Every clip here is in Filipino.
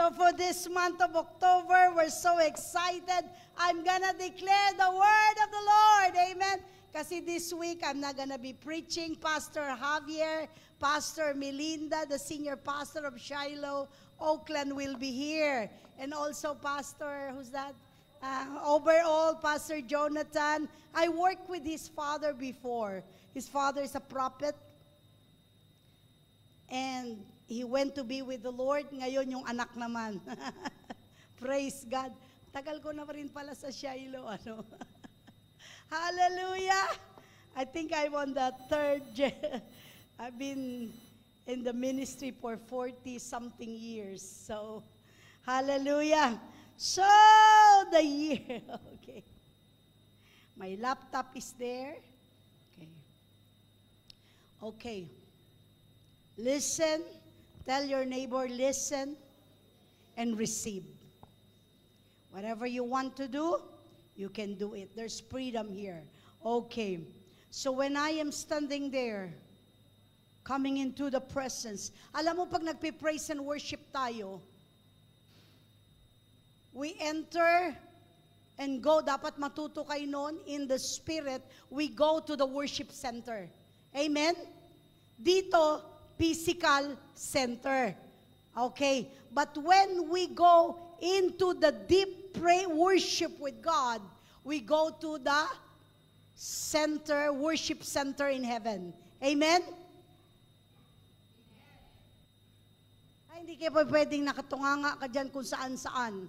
So for this month of October, we're so excited. I'm gonna declare the word of the Lord. Amen. Kasi this week, I'm not gonna be preaching. Pastor Javier, Pastor Melinda, the senior pastor of Shiloh, Oakland will be here. And also Pastor, who's that? Overall, Pastor Jonathan. I worked with his father before. His father is a prophet. And he went to be with the Lord. Ngayon yung anak naman. Praise God. Tagal ko na rin pala sa Shiloh. Ano? Hallelujah. I think I'm on the third. I've been in the ministry for 40-something years. So, hallelujah. So, the year. Okay. My laptop is there. Okay. Okay. Listen. Tell your neighbor, listen and receive. Whatever you want to do, you can do it. There's freedom here. Okay. So when I am standing there, coming into the presence, alam mo pag nagpe-praise and worship tayo, we enter and go, dapat matuto kayo noon, in the spirit, we go to the worship center. Amen? Dito, physical center. Okay? But when we go into the deep worship with God, we go to the center, worship center in heaven. Amen? Ay, hindi kayo pwedeng nakatunganga ka dyan kung saan-saan.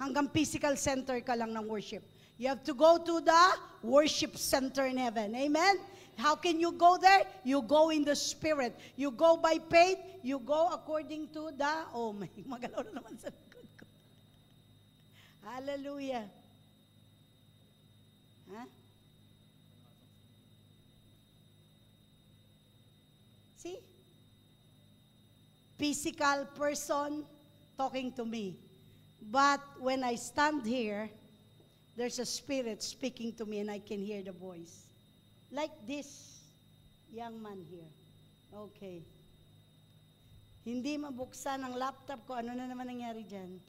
Hanggang physical center ka lang ng worship. You have to go to the worship center in heaven. Amen? How can you go there? You go in the spirit. You go by faith. You go according to the, oh my, magalaw na naman sa likod ko. Hallelujah. Huh? See? Physical person talking to me. But when I stand here, there's a spirit speaking to me and I can hear the voice. Like this young man here. Okay. Hindi mabuksan ang laptop ko. Ano na naman nangyari dyan?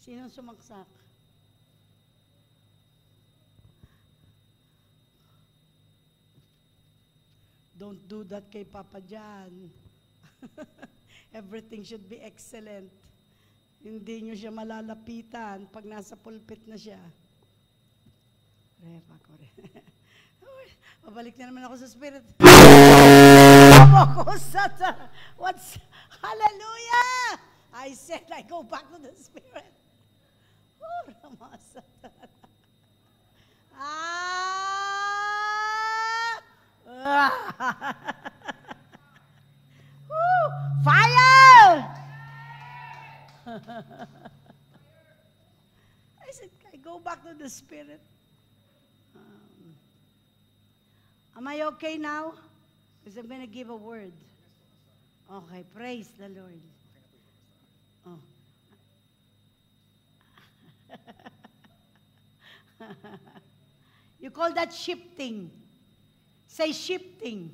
Sinong sumaksak? Don't do that kay Papa John. Everything should be excellent. Hindi nyo siya malalapitan pag nasa pulpit na siya. Pabalik na naman ako sa spirit. What's, hallelujah! I said I go back to the spirit. Fire! I said, I go back to the spirit. Am I okay now? Because I'm going to give a word. Okay, praise the Lord. Oh. You call that shifting. Say shifting.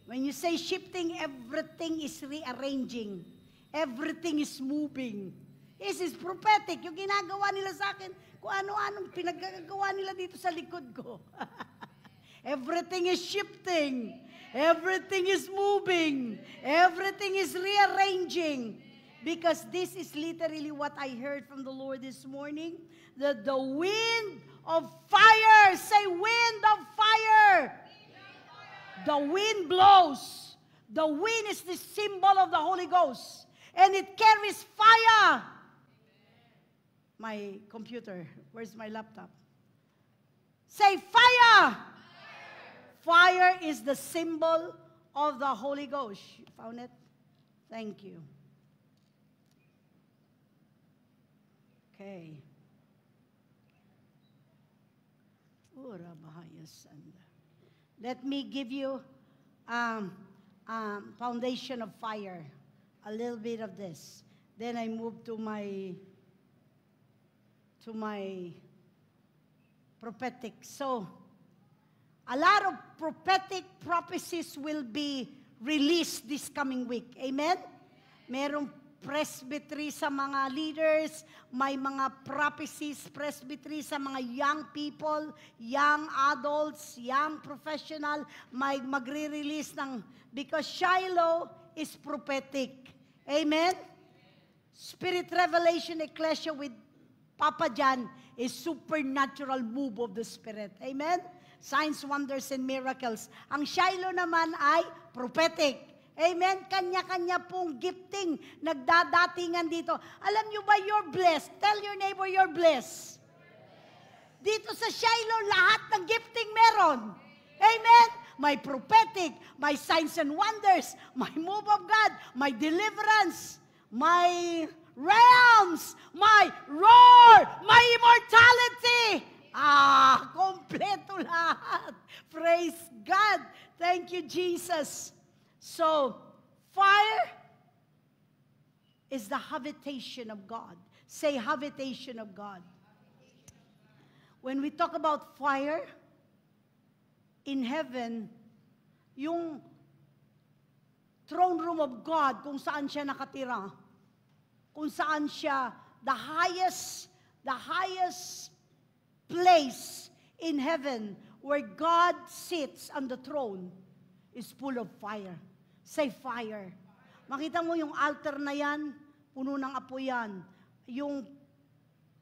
When you say shifting, everything is rearranging. Everything is moving. This is prophetic. Yung ginagawa nila sa akin, kung ano-anong pinagagawa nila dito sa likod ko. Everything is shifting. Everything is moving. Everything is rearranging. Because this is literally what I heard from the Lord this morning. That the wind of fire, say wind of fire. The wind blows. The wind is the symbol of the Holy Ghost. And it carries fire. My computer, where's my laptop? Say fire. Fire is the symbol of the Holy Ghost. You found it? Thank you. Okay. Let me give you foundation of fire. A little bit of this. Then I move to my prophetic. So, a lot of prophetic prophecies will be release this coming week. Amen? Merong presbytery sa mga leaders, may mga prophecies, presbytery sa mga young people, young adults, young professional, may magre-release ng, because Shiloh is prophetic. Amen? Spirit revelation ecclesia with Papa John is supernatural move of the Spirit. Amen? Signs, wonders, and miracles. Ang Shiloh naman ay prophetic. Amen? Kanya-kanya pong gifting nagdadatingan dito. Alam nyo ba you're blessed? Tell your neighbor you're blessed. Dito sa Shiloh, lahat ng gifting meron. Amen? May prophetic, may signs and wonders, may move of God, may deliverance, may realms, may roar, may immortality. Kompleto lahat. Praise God. Thank you, Jesus. So, fire is the habitation of God. Say, habitation of God. When we talk about fire, in heaven, yung throne room of God, kung saan siya nakatira, kung saan siya, the highest place in heaven where God sits on the throne is full of fire. Say fire. Makita mo yung altar na yan, puno ng apoy yan. Yung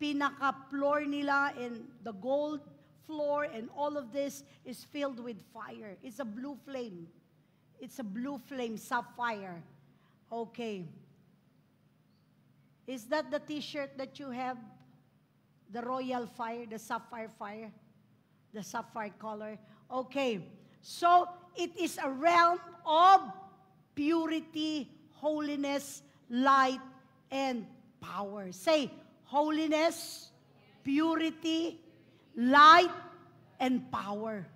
pinaka-floor nila and the gold floor and all of this is filled with fire. It's a blue flame. It's a blue flame, sapphire. Okay. Is that the t-shirt that you have? The royal fire, the sapphire fire? The sapphire color? Okay. So, it is a realm of purity, holiness, light, and power. Say, holiness, purity, light, and power.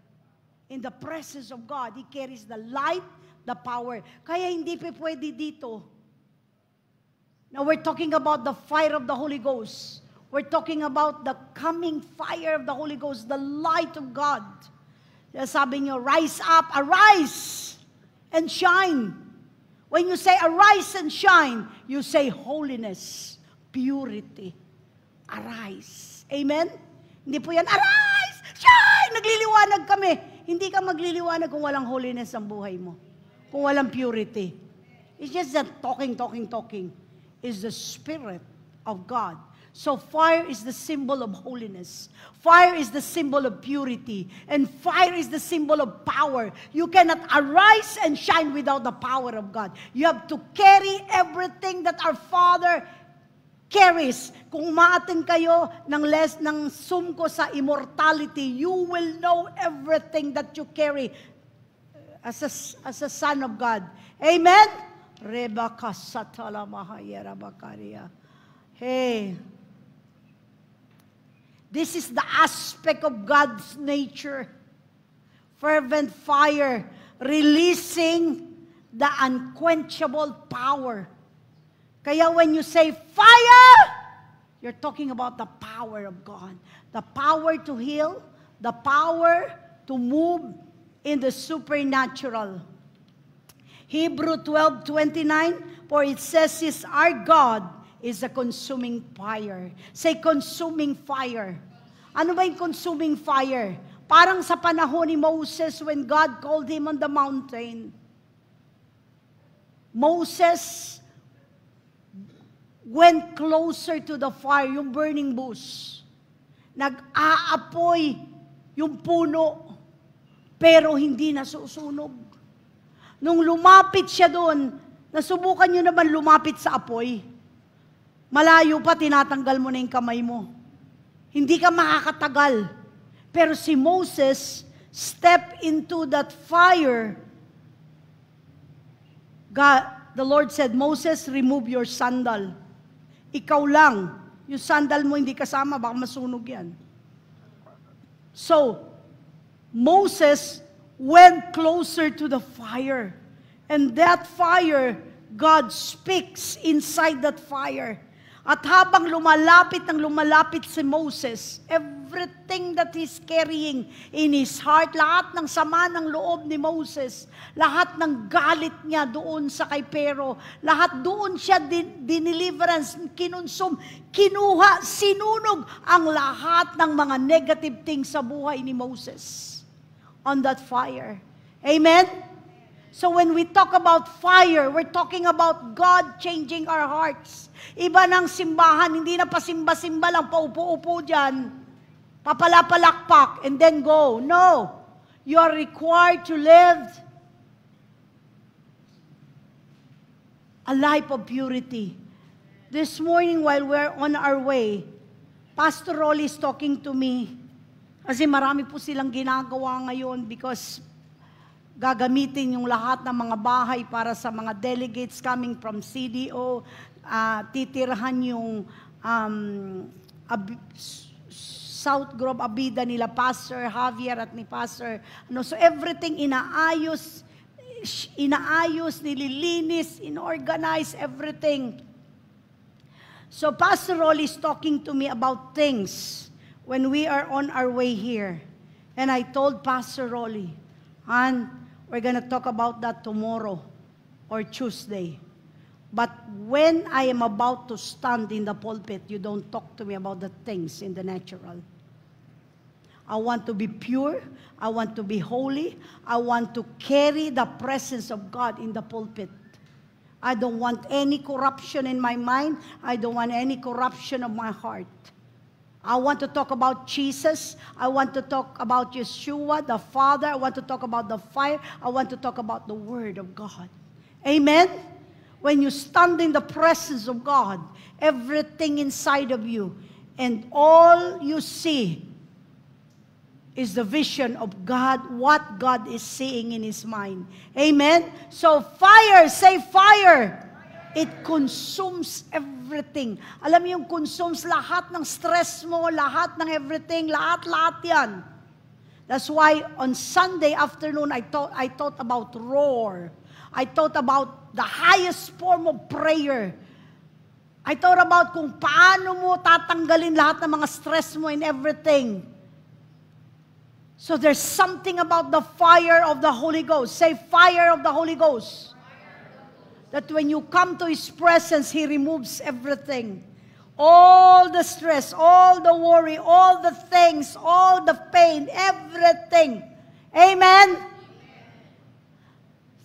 In the presence of God, He carries the light, the power. Kaya hindi pa pwede dito. Now we're talking about the fire of the Holy Ghost. We're talking about the coming fire of the Holy Ghost, the light of God. Sabi niyo, rise up, arise, and shine. When you say arise and shine, you say holiness, purity, arise. Amen? Hindi po yan, arise, shine, nagliliwanag kami. Hindi ka magliliwanag kung walang holiness ang buhay mo. Kung walang purity. It's just that talking is the Spirit of God. So fire is the symbol of holiness. Fire is the symbol of purity. And fire is the symbol of power. You cannot arise and shine without the power of God. You have to carry everything that our Father carries. Kung umaattend kayo ng Zoom ko sa immortality, you will know everything that you carry as a son of God. Amen? Hey. This is the aspect of God's nature. Fervent fire, releasing the unquenchable power. Kaya when you say fire, you're talking about the power of God. The power to heal, the power to move in the supernatural. Hebrew 12:29, for it says, our God is a consuming fire. Say, consuming fire. Ano ba yung consuming fire? Parang sa panahon ni Moses when God called him on the mountain. Moses went closer to the fire, yung burning bush. Nag-aapoy yung puno, pero hindi nasusunog. Nung lumapit siya doon, nasubukan nyo naman lumapit sa apoy. Malayo pa, tinatanggal mo na yung kamay mo. Hindi ka makakatagal. Pero si Moses stepped into that fire. God, the Lord said, Moses, remove your sandal. Ikaw lang. Yung sandal mo hindi kasama, baka masunog yan. So, Moses went closer to the fire. And that fire, God speaks inside that fire. At habang lumalapit si Moses, every everything that he's carrying in his heart, lahat ng sama ng loob ni Moses, lahat ng galit niya doon sa kay Pero, lahat doon siya dineliverance, kinonsum, kinuha, sinunog ang lahat ng mga negative things sa buhay ni Moses on that fire. Amen? So when we talk about fire, we're talking about God changing our hearts. Iba ng simbahan, hindi na pasimba-simba lang, paupo-upo dyan, papalapalakpak, and then go. No. You are required to live a life of purity. This morning while we're on our way, Pastor Rolly is talking to me, kasi marami po silang ginagawa ngayon because gagamitin yung lahat ng mga bahay para sa mga delegates coming from CDO, titirhan yung South Grove Abida nila, Pastor Javier at ni Pastor, so everything inaayos, nililinis, inorganize, everything. So Pastor Rolly is talking to me about things when we are on our way here. And I told Pastor Rolly, we're going to talk about that tomorrow or Tuesday. But when I am about to stand in the pulpit, you don't talk to me about the things in the natural. I want to be pure. I want to be holy. I want to carry the presence of God in the pulpit. I don't want any corruption in my mind. I don't want any corruption of my heart. I want to talk about Jesus. I want to talk about Yeshua, the Father. I want to talk about the fire. I want to talk about the Word of God. Amen? When you stand in the presence of God, everything inside of you, and all you see is the vision of God, what God is seeing in His mind. Amen? So fire, say fire. It consumes everything. Alam mo yung consumes lahat ng stress mo, lahat ng everything, lahat yan. That's why on Sunday afternoon, I taught about roar. I taught about the highest form of prayer. I taught about kung paano mo tatanggalin lahat ng mga stress mo and everything. So there's something about the fire of the Holy Ghost. Say fire of the Holy Ghost. That when you come to His presence, He removes everything. All the stress, all the worry, all the things, all the pain, everything. Amen?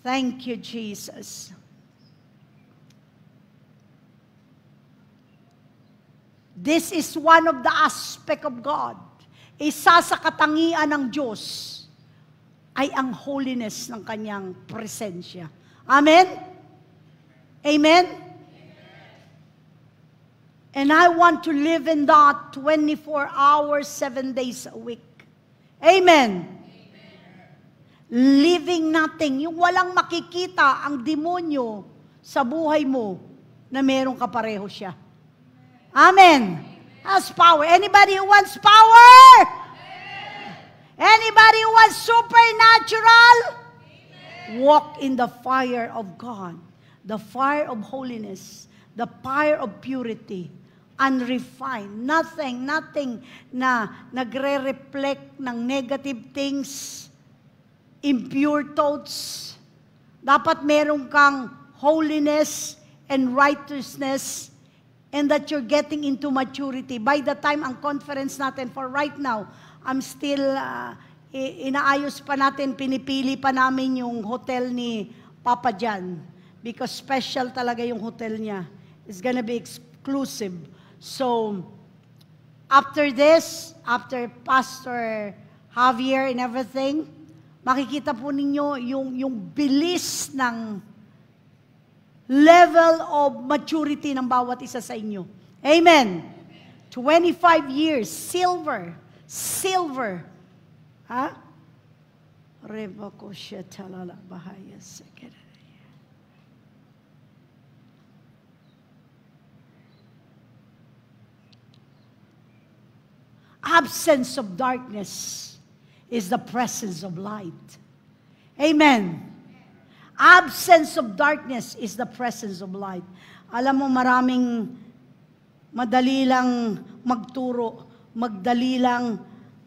Thank you, Jesus. This is one of the aspects of God. Isa sa katangian ng Diyos ay ang holiness ng Kanyang presensya. Amen? Amen? And I want to live in that 24 hours, 7 days a week. Amen? Living nothing. Yung walang makikita ang demonyo sa buhay mo na merong kapareho siya. Amen? Has power. Anybody who wants power? Anybody who wants supernatural? Walk in the fire of God. The fire of holiness, the fire of purity, unrefined. Nothing na nagre-reflect ng negative things, impure thoughts. Dapat meron kang holiness and righteousness, and that you're getting into maturity. By the time ang conference natin, for right now, I'm still, inaayos pa natin, pinipili pa namin yung hotel ni Papa Jan. Because special talaga yung hotel niya. It's gonna be exclusive. So, after this, after Pastor Javier and everything, makikita po ninyo yung bilis ng level of maturity ng bawat isa sa inyo. Amen. 25 years, silver. Ha? Reba ko siya talala bahaya sekere. Absence of darkness is the presence of light. Amen. Absence of darkness is the presence of light. Alam mo, maraming madali lang magturo. magdali lang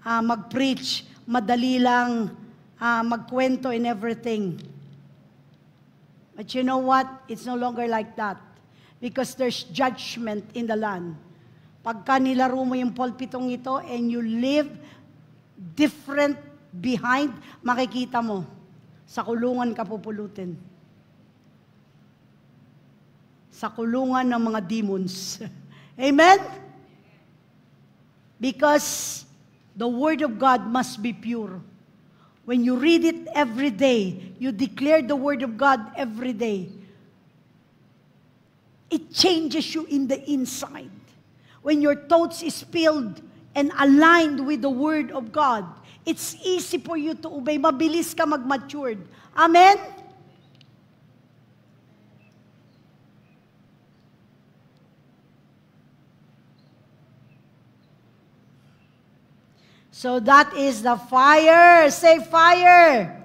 mag-preach, madali lang magkwento and everything. But you know what? It's no longer like that. Because there's judgment in the land. Pagka nilaro mo yung pulpitong ito and you live different behind, makikita mo, sa kulungan ka pupulutin. Sa kulungan ng mga demons. Amen? Because the Word of God must be pure. When you read it every day, you declare the Word of God every day, it changes you in the inside. When your thoughts is filled and aligned with the Word of God, it's easy for you to obey. Mabilis ka mag-matured. Amen? So that is the fire. Say fire.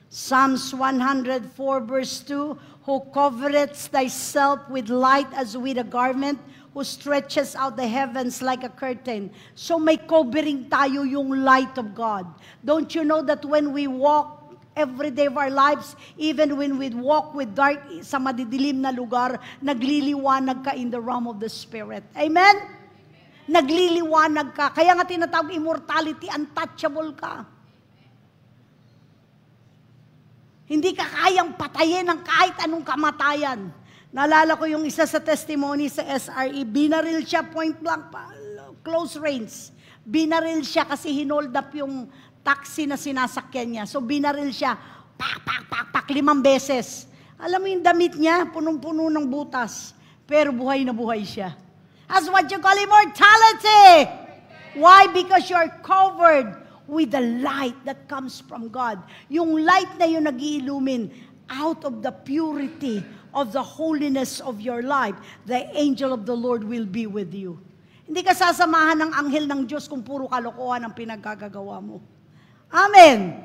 Psalms 104 verse 2, who covereth thyself with light as with a garment, who stretches out the heavens like a curtain. So may covering tayo yung light of God. Don't you know that when we walk every day of our lives, even when we walk with dark sa madidilim na lugar, nagliliwanag ka in the realm of the Spirit. Amen? Nagliliwanag ka. Kaya nga tinatawag immortality, untouchable ka. Hindi ka kayang patayin ng kahit anong kamatayan. Naalala ko yung isa sa testimony sa SRE, binaril siya point blank, close range. Binaril siya kasi hinold up yung taxi na sinasakyan niya. So binaril siya, pak, 5 beses. Alam mo yung damit niya, punong-puno ng butas. Pero buhay na buhay siya. That's what you call immortality. Why? Because you're covered with the light that comes from God. Yung light na yun nag-i-illumine out of the purity of the holiness of your life. The angel of the Lord will be with you. Hindi ka sasamahan ng anghel ng Diyos kung puro kalokohan ang pinagkagagawa mo. Amen.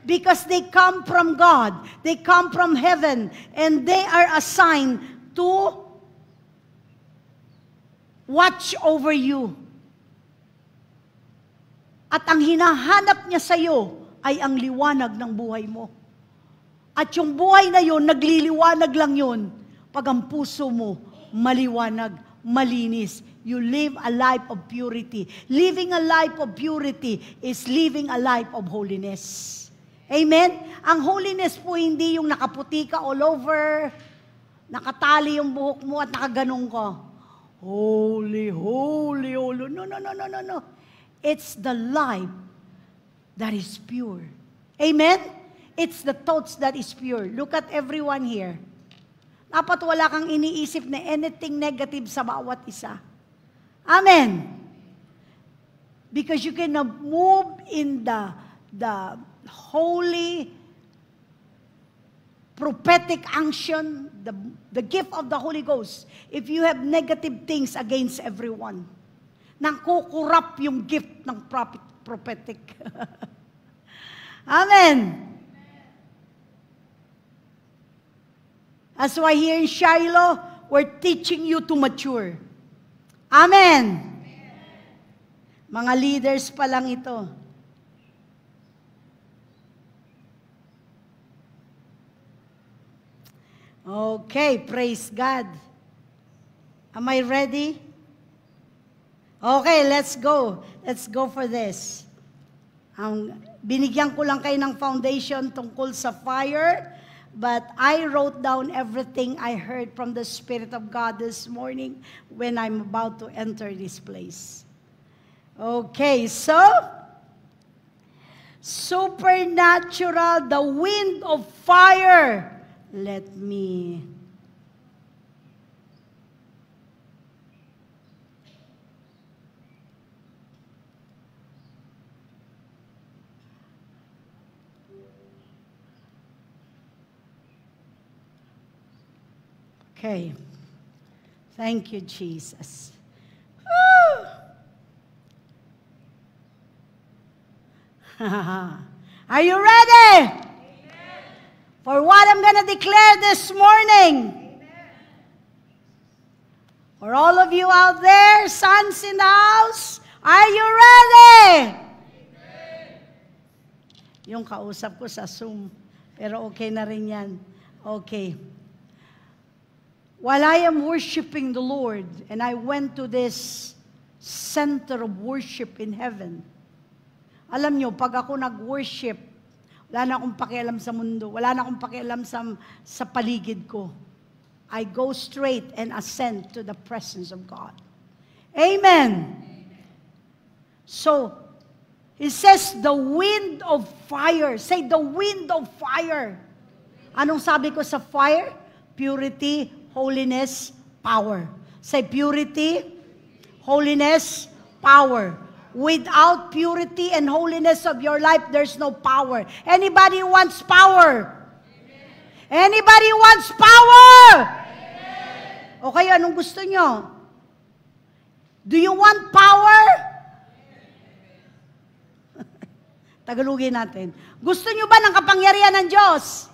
Because they come from God. They come from heaven. And they are assigned to watch over you. At ang hinahanap niya sa iyo ay ang liwanag ng buhay mo. At yung buhay na yun, nagliliwanag lang yun pag ang puso mo maliwanag, malinis. You live a life of purity. Living a life of purity is living a life of holiness. Amen? Ang holiness po hindi yung nakaputi ka all over, nakatali yung buhok mo at nakaganong ka. Holy, holy, holy. No. It's the life that is pure. Amen? It's the thoughts that is pure. Look at everyone here. Dapat wala kang iniisip na anything negative sa bawat isa. Amen? Because you can move in the holy prophetic unction, the gift of the Holy Ghost, if you have negative things against everyone. Nakukurap yung gift ng prophetic. Amen. That's why here in Shiloh, we're teaching you to mature. Amen. Mga leaders pa lang ito. Okay, praise God. Am I ready? Okay, let's go. Let's go for this. Binigyan ko lang kayo ng foundation tungkol sa fire, but I wrote down everything I heard from the Spirit of God this morning when I'm about to enter this place. Okay, so, supernatural, the wind of fire. Let me... Okay. Thank you, Jesus. Are you ready? Amen. For what I'm going to declare this morning? Amen. For all of you out there, sons in the house, are you ready? Yung kausap ko sa Zoom, pero okay na rin yan. Okay. While I am worshiping the Lord, and I went to this center of worship in heaven, alam nyo, pag ako nag-worship, wala na akong pakialam sa mundo, wala na akong pakialam sa paligid ko. I go straight and ascend to the presence of God. Amen. So, it says, the wind of fire. Say, the wind of fire. Anong sabi ko sa fire? Purity, holiness, power. Say, purity, holiness, power. Without purity and holiness of your life, there's no power. Anybody wants power? Anybody wants power? Okay, anong gusto nyo? Do you want power? Tagalogin natin. Gusto nyo ba ng kapangyarihan ng Diyos?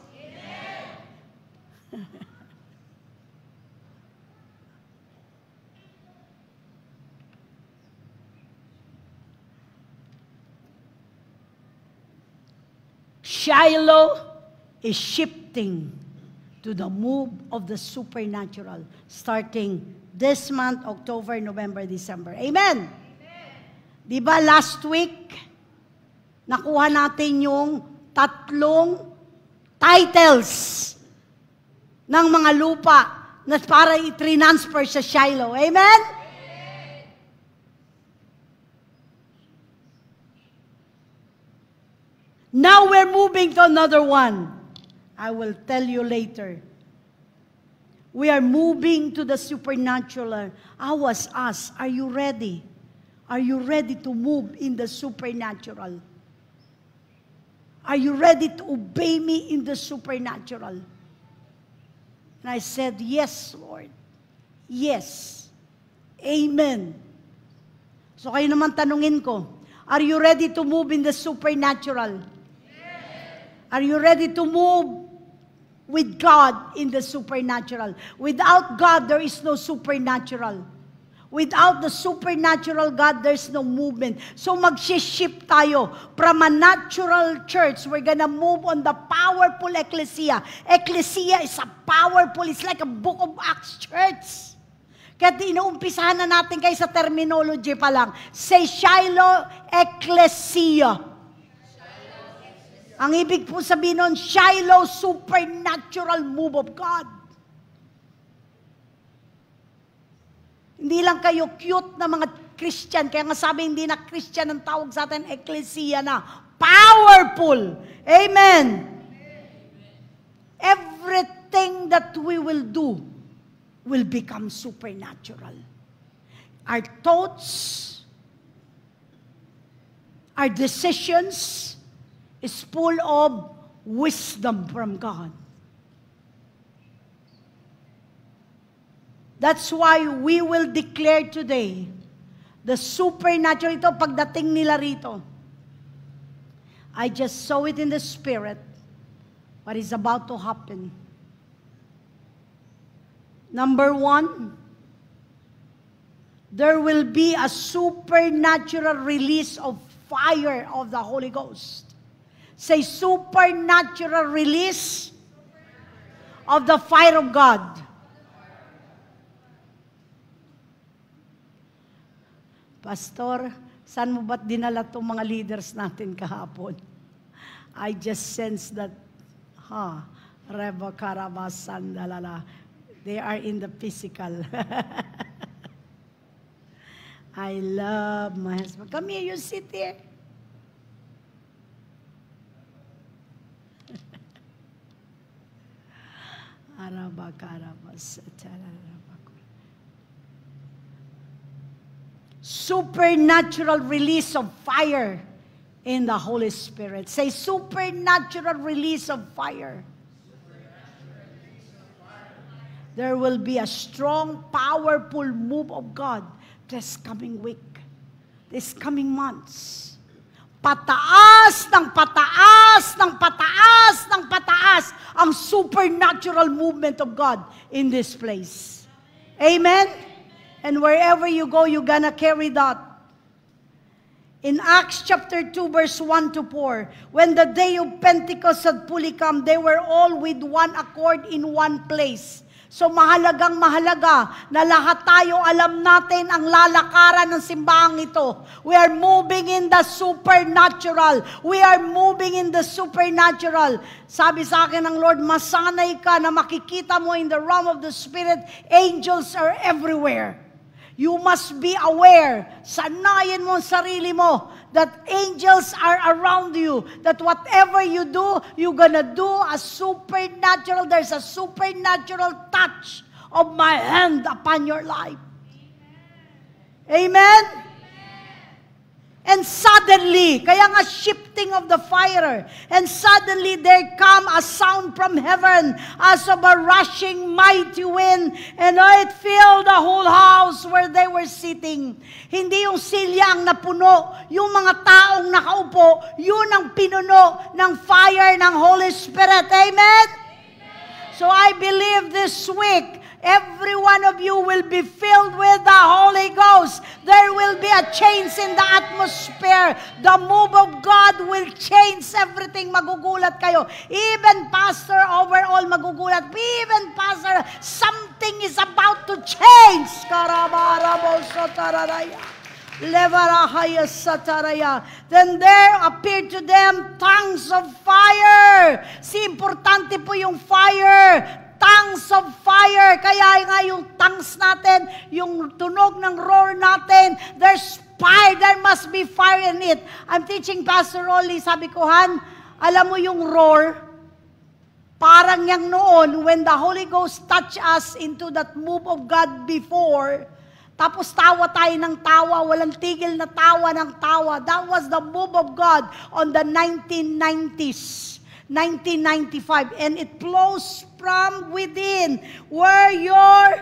Shiloh is shifting to the move of the supernatural starting this month, October, November, December. Amen? Di ba last week, nakuha natin yung 3 titles ng mga lupa na para i-transfer sa Shiloh. Amen? Now we're moving to another one. I will tell you later. We are moving to the supernatural. I was asked, are you ready? Are you ready to move in the supernatural? Are you ready to obey me in the supernatural? And I said, yes, Lord. Yes. Amen. So kayo naman tanungin ko, are you ready to move in the supernatural? Are you ready to move with God in the supernatural? Without God, there is no supernatural. Without the supernatural God, there's no movement. So mag-shift tayo from a natural church. We're gonna move on the powerful ecclesia. Ecclesia is a powerful, it's like a book of Acts church. Kaya inuumpisahan na natin kayo sa terminology pa lang. Say Shiloh Ecclesia. Ang ibig po sabihin nun, Shiloh, supernatural move of God. Hindi lang kayo cute na mga Christian, kaya nga sabi hindi na Christian ang tawag sa atin, ecclesia na. Powerful! Amen! Everything that we will do will become supernatural. Our thoughts, our decisions, is full of wisdom from God. That's why we will declare today the supernatural. Ito, pagdating nila rito, I just saw it in the spirit, what is about to happen. Number 1, there will be a supernatural release of fire of the Holy Ghost. Say, supernatural release of the fire of God. Pastor, saan mo ba't dinala itong mga leaders natin kahapon? I just sense that, Reva Karabasan, they are in the physical. I love my husband. Come here, you sit here. Supernatural release of fire in the Holy Spirit. Say, supernatural release of fire. There will be a strong, powerful move of God this coming week, this coming months. Pataas ng pataas ng pataas ng pataas ang supernatural movement of God in this place. Amen? And wherever you go, you're gonna carry that. In Acts chapter 2, verse 1 to 4, when the day of Pentecost had fully come, they were all with one accord in one place. So mahalagang mahalaga na lahat tayo alam natin ang lalakaran ng simbahang ito. We are moving in the supernatural. We are moving in the supernatural. Sabi sa akin ng Lord, masanay ka na makikita mo in the realm of the Spirit, angels are everywhere. You must be aware, sanayin mo ang sarili mo, that angels are around you, that whatever you do, you're gonna do a supernatural, there's a supernatural touch of my hand upon your life. Amen? And suddenly, kaya nga shifting of the fire, and suddenly there come a sound from heaven as of a rushing mighty wind, and it filled the whole house where they were sitting. Hindi yung silya ang napuno, yung mga taong nakaupo, yun ang pinuno ng fire ng Holy Spirit. Amen? So I believe this week, every one of you will be filled with the Holy Ghost. There will be a change in the atmosphere. The move of God will change everything. Magugulat kayo. Even Pastor, overall magugulat. Even Pastor, something is about to change. Then there appeared to them tongues of fire. Si importante po yung fire. Tongues of fire. Kaya nga yung tongues natin, yung tunog ng roar natin, there's fire, there must be fire in it. I'm teaching Pastor Rolly, sabi ko, Han, alam mo yung roar, parang yang noon, when the Holy Ghost touched us into that move of God before, tapos tawa tayo ng tawa, walang tigil na tawa ng tawa. That was the move of God on the 1990s. 1995, and it flows from within. Where your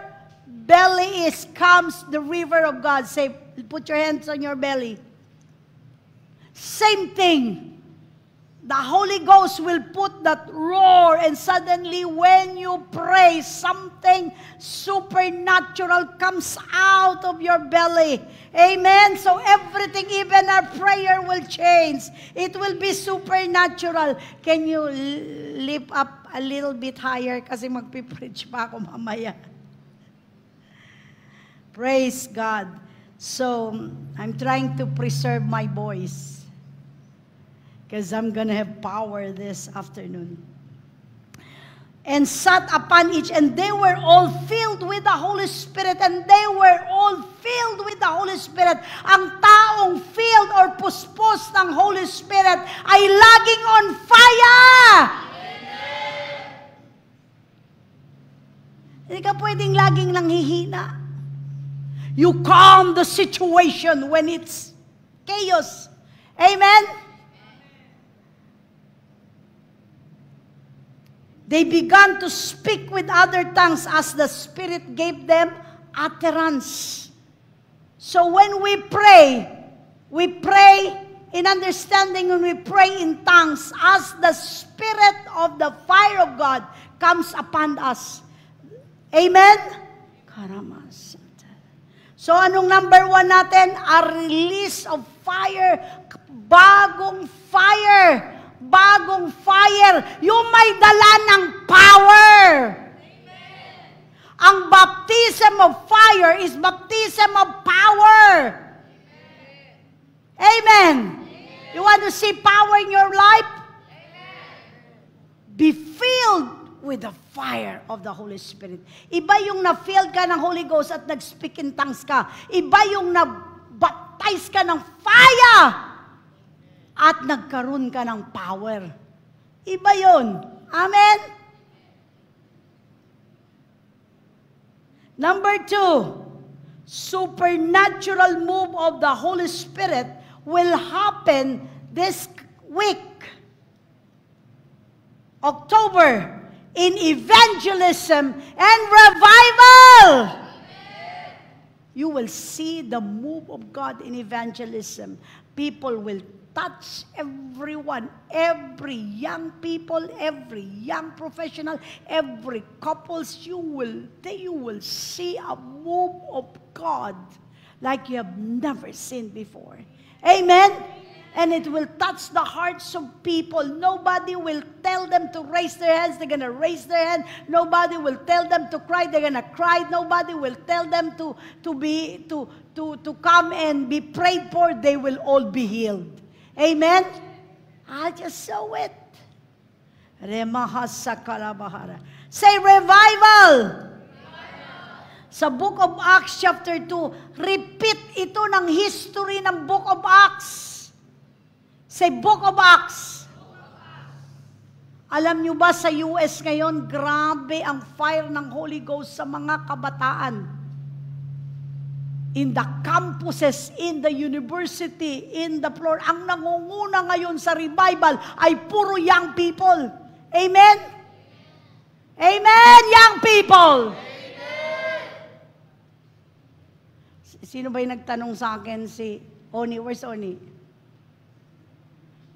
belly is, comes the river of God. Say, put your hands on your belly. Same thing. The Holy Ghost will put that roar, and suddenly when you pray, something supernatural comes out of your belly. Amen? So everything, even our prayer will change. It will be supernatural. Can you lift up a little bit higher? Kasi magpipreach pa ako mamaya. Praise God. So, I'm trying to preserve my voice. Because I'm going to have power this afternoon. And sat upon each, and they were all filled with the Holy Spirit, and they were all filled with the Holy Spirit. Ang taong filled or puspos ng Holy Spirit ay laging on fire! Hindi ka pwedeng laging nanghihina. You calm the situation when it's chaos. Amen? They began to speak with other tongues as the Spirit gave them utterance. So when we pray in understanding, when we pray in tongues, as the Spirit of the fire of God comes upon us. Amen? So anong number 1 natin? A release of fire. Bagong fire. Bagong fire, yung may dala ng power. Amen. Ang baptism of fire is baptism of power. Amen. Amen. You want to see power in your life? Amen. Be filled with the fire of the Holy Spirit. Iba yung na-filled ka ng Holy Ghost at nag-speak in tongues ka. Iba yung na-baptize ka ng fire at nagkaroon ka ng power. Iba yun. Amen? Number 2, supernatural move of the Holy Spirit will happen this week, October, in evangelism and revival. You will see the move of God in evangelism. People will touch everyone, every young people, every young professional, every couples. You will see a move of God like you have never seen before. Amen? And it will touch the hearts of people. Nobody will tell them to raise their hands. They're going to raise their hand. Nobody will tell them to cry. They're going to cry. Nobody will tell them to come and be prayed for. They will all be healed. Amen? I just saw it. Say revival. Sa Book of Acts chapter 2, repeat ito ng history ng Book of Acts. Say, Book of Acts. Alam nyo ba sa US ngayon, grabe ang fire ng Holy Ghost sa mga kabataan. In the campuses, in the university, in the floor. Ang nangunguna ngayon sa revival ay puro young people. Amen? Amen, young people! Amen. Sino ba yung nagtanong sa akin? Si Oni. Where's Oni?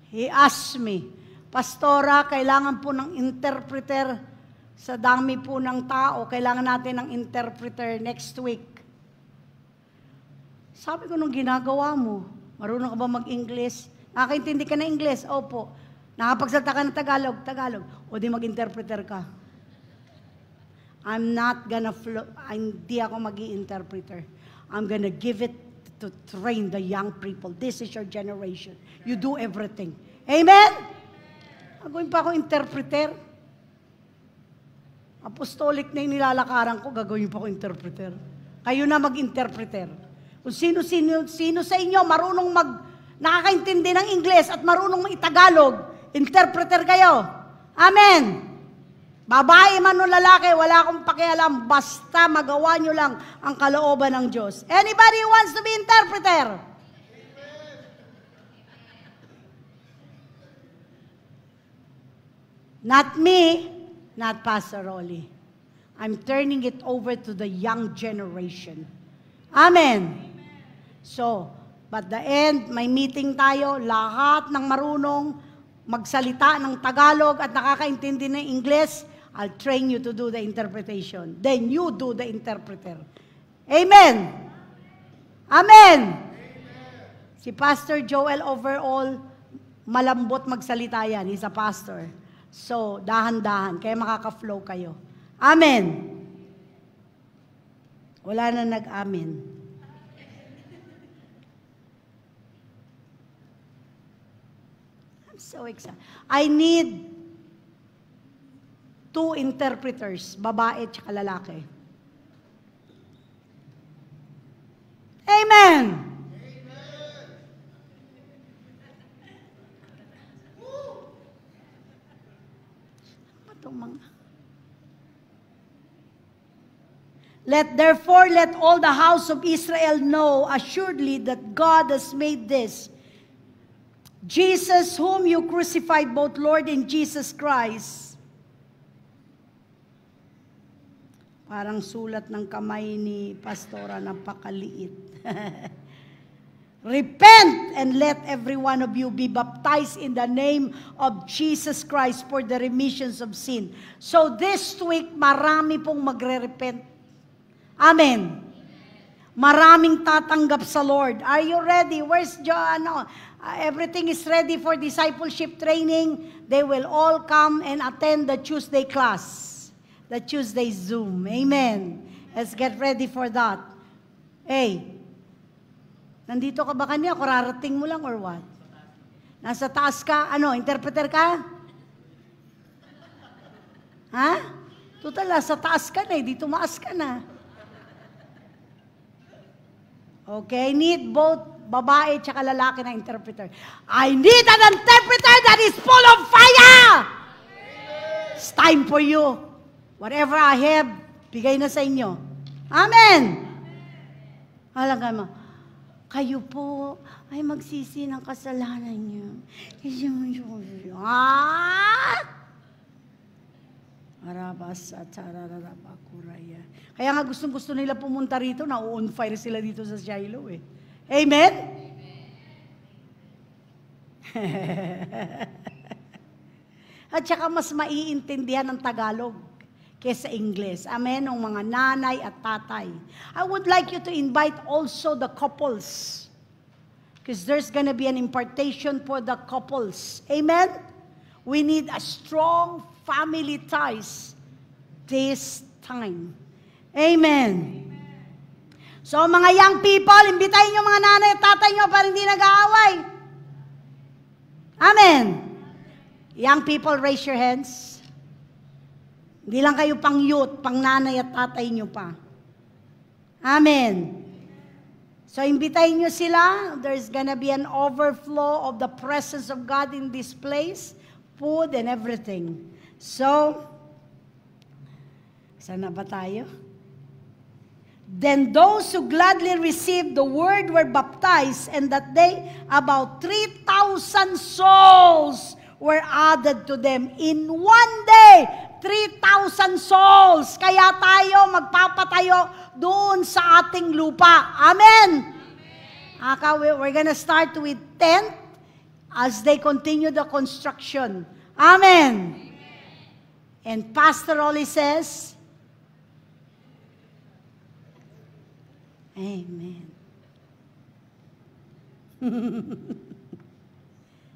He asked me, Pastora, kailangan po ng interpreter sa dami po ng tao. Kailangan natin ng interpreter next week. Sabi ko, nung ginagawa mo, marunong ka ba mag-English? Nakakaintindi ka na English? Opo. Nakapagsalita ka ng Tagalog? Tagalog. O di mag-interpreter ka. Hindi ako mag-i-interpreter. I'm gonna give it to train the young people. This is your generation. You do everything. Amen? Gagawin pa ako interpreter. Apostolic na yung nilalakaran ko, gagawin pa ako interpreter. Kayo na mag-interpreter. Kung sino sa inyo marunong nakakaintindi ng Ingles at marunong mag-Tagalog, interpreter kayo. Amen. Babae man o lalaki, wala akong pakialam, basta magawa nyo lang ang kalooban ng Diyos. Anybody who wants to be interpreter? Not me, not Pastor Rolly. I'm turning it over to the young generation. Amen. So, but the end, may meeting tayo, lahat ng marunong magsalita ng Tagalog at nakakaintindi ng Ingles, I'll train you to do the interpretation. Then you do the interpreter. Amen. Amen. Si Pastor Joel overall, malambot magsalita yan. He's a pastor. So, dahan-dahan. Kaya makaka-flow kayo. Amen. Wala na nag-amen. I'm so excited. I need 2 interpreters, babae at lalaki. Amen! Therefore, let all the house of Israel know assuredly that God has made this Jesus, whom you crucified, both Lord and Jesus Christ. Parang sulat ng kamay ni Pastora, napakaliit. Repent and let every one of you be baptized in the name of Jesus Christ for the remissions of sin. So this week, marami pong magre-repent. Amen. Maraming tatanggap sa Lord. Are you ready? Where's John? Everything is ready for discipleship training. They will all come and attend the Tuesday class. The Tuesday Zoom. Amen. Let's get ready for that. Hey, nandito ka ba kanina? Kararating mo lang or what? Nasa taas ka? Ano, interpreter ka? Ha? Total, nasa taas ka na eh. Di tumaas ka na. Okay, need both babae at lalaki na interpreter. I need an interpreter that is full of fire! It's time for you. Whatever I have, bigay na sa inyo. Amen! Alam mo, kayo po ay magsisi ng kasalanan niyo. Kaya nga gustong-gusto nila pumunta rito, na-on fire sila dito sa Shiloh eh. Amen? At saka mas maiintindihan ng Tagalog kaysa English. Amen, ng mga nanay at tatay. I would like you to invite also the couples. Because there's gonna be an impartation for the couples. Amen? We need a strong family ties this time. Amen. So mga young people, imbitahin nyo mga nanay at tatay nyo para hindi nag-aaway. Amen. Young people, raise your hands. Hindi lang kayo pang youth, pang nanay at tatay nyo pa. Amen. So, imbitahin nyo sila. There's gonna be an overflow of the presence of God in this place. Food and everything. So, saan na ba tayo? Then those who gladly received the word were baptized, and that day about 3,000 souls were added to them. In one day, 3,000 souls. Kaya tayo magpapatayo doon sa ating lupa. Amen? We're gonna start with 10 as they continue the construction. Amen? And Pastor Oli says, Amen.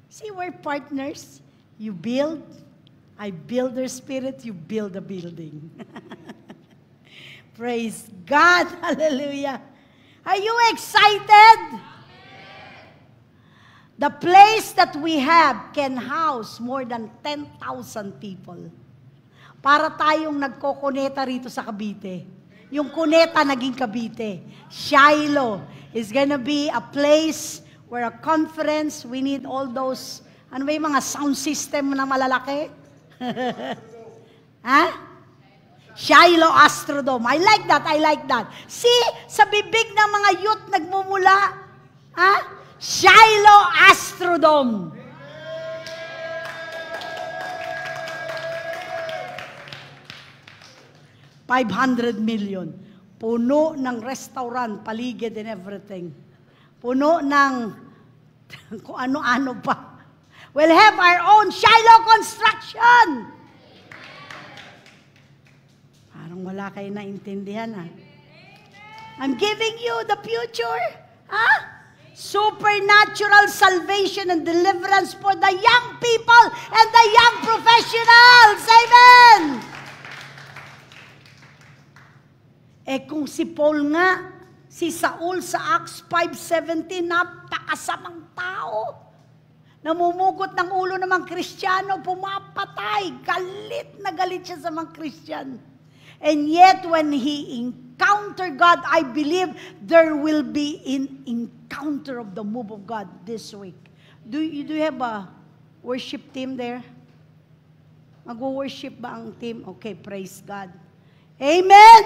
See, we're partners. You build, I build their spirit, you build a building. Praise God. Hallelujah. Are you excited? The place that we have can house more than 10,000 people. Para tayong nagkokoneta rito sa Cavite. Yung Cuneta naging Cavite. Shiloh is gonna be a place where a conference, we need all those, ano ba yung mga sound system na malalaki? Ha? Shiloh Astrodome. I like that, I like that. See, sa bibig ng mga youth nagmumula, ha? Shiloh Astrodome. $500 million. Puno ng restaurant, paligid and everything. Puno ng kung ano-ano pa. We'll have our own Shiloh construction. Parang wala kayo naintindihan, ha? I'm giving you the future. Ha? Supernatural salvation and deliverance for the young people and the young professionals. Amen! Kung si Paul nga, si Saul sa Acts 5:17, napakasamang tao. Namumugot ng ulo ng mga Kristiyano, pumapatay. Galit na galit siya sa mga Kristiyan. And yet, when he encountered God, I believe there will be an encounter of the move of God this week. Do you have a worship team there? Mag-worship ba ang team? Okay, praise God. Amen!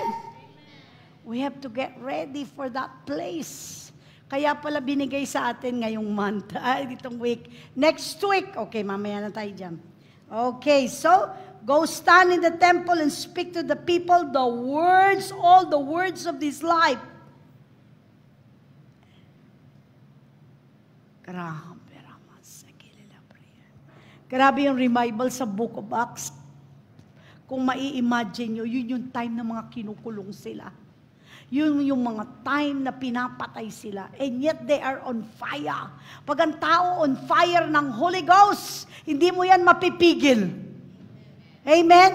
We have to get ready for that place. Kaya pala binigay sa atin ngayong month, itong week. Next week, okay, mamaya na tayo dyan. Okay, so, go stand in the temple and speak to the people the words, all the words of this life. Grabe yung revival sa Book of Acts. Kung mai-imagine nyo, yun yung time na mga kinukulong sila. Yun yung mga time na pinapatay sila. And yet they are on fire. Pag ang tao on fire ng Holy Ghost, hindi mo yan mapipigil. Amen?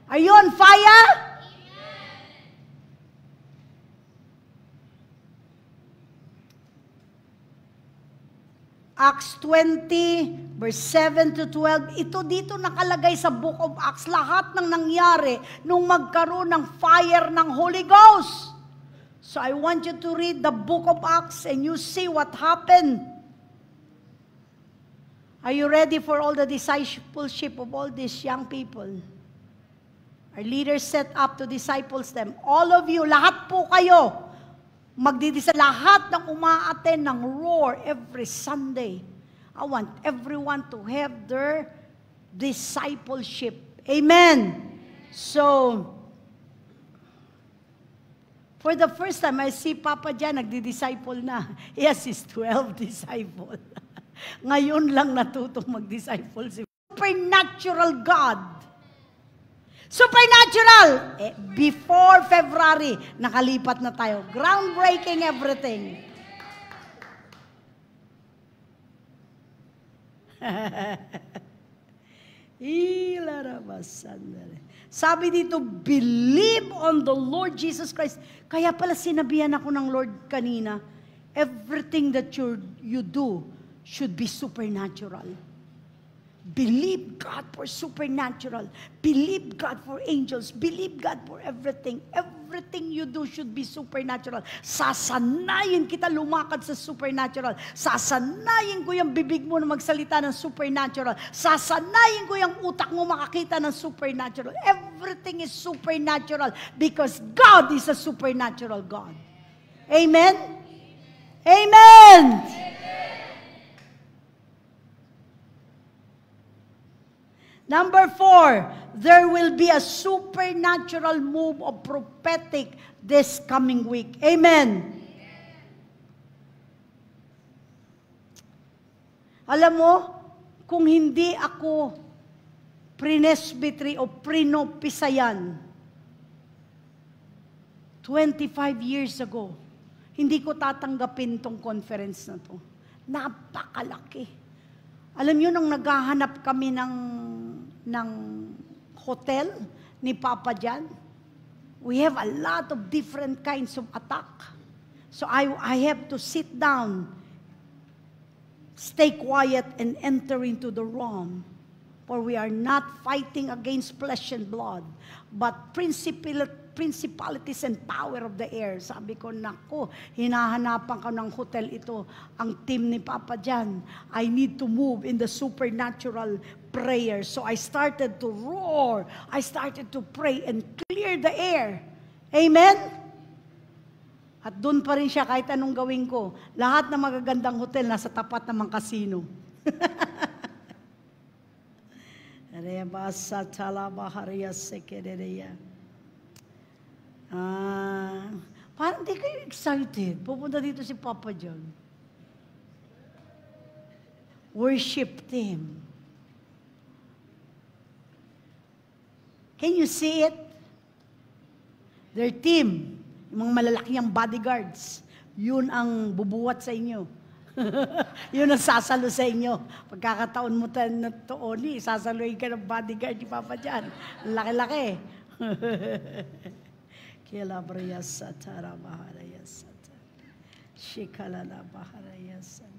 Are you on fire? Acts 20, verse 7 to 12, ito dito nakalagay sa Book of Acts, lahat ng nangyari nung magkaroon ng fire ng Holy Ghost. So I want you to read the Book of Acts and you see what happened. Are you ready for all the discipleship of all these young people? Our leaders set up to disciples them. All of you, lahat po kayo, magdidisa lahat ng umaaten ng Roar every Sunday. I want everyone to have their discipleship. Amen. So, for the first time, I see Papa dyan, nagdi-disciple na. He has his 12 disciples. Ngayon lang natutong mag-disciple si supernatural God. Supernatural! Before February, nakalipat na tayo. Groundbreaking everything. Sabi dito, believe on the Lord Jesus Christ. Kaya pala sinabihan ako ng Lord kanina, everything that you do should be supernatural. Believe God for supernatural. Believe God for angels. Believe God for everything. Everything you do should be supernatural. Sasanayin kita lumakad sa supernatural. Sasanayin ko yung bibig mo na magsalita ng supernatural. Sasanayin ko yung utak mo makakita ng supernatural. Everything is supernatural because God is a supernatural God. Amen? Amen! Number 4, there will be a supernatural move of prophetic this coming week. Amen. Alam mo, kung hindi ako presbytery o prinopisayan 25 years ago, hindi ko tatanggapin tong conference na to. Napakalaki. Alam niyo, nung naghahanap kami ng hotel ni Papa Jan, we have a lot of different kinds of attack. So I have to sit down, stay quiet, and enter into the realm. For we are not fighting against flesh and blood, but principalities and power of the air. Sabi ko, nako, hinahanapan ko ng hotel ito. Ang team ni Papa Jan, I need to move in the supernatural prayer. So I started to roar. I started to pray and clear the air. Amen? At doon pa rin siya kahit anong gawin ko. Lahat ng magagandang hotel nasa tapat ng mga kasino. Parang di kayo excited. Pupunta dito si Papa John. Worship team. Can you see it? Their team, yung mga malalaking bodyguards, yun ang bubuhat sa inyo. Yun ang sasalo sa inyo. Pagkakataon mo na tooni, sasaluhin ka ng bodyguard ni Papa Jan. Laki-laki. Kilabriyasata maharayasata. Shikalala maharayasata.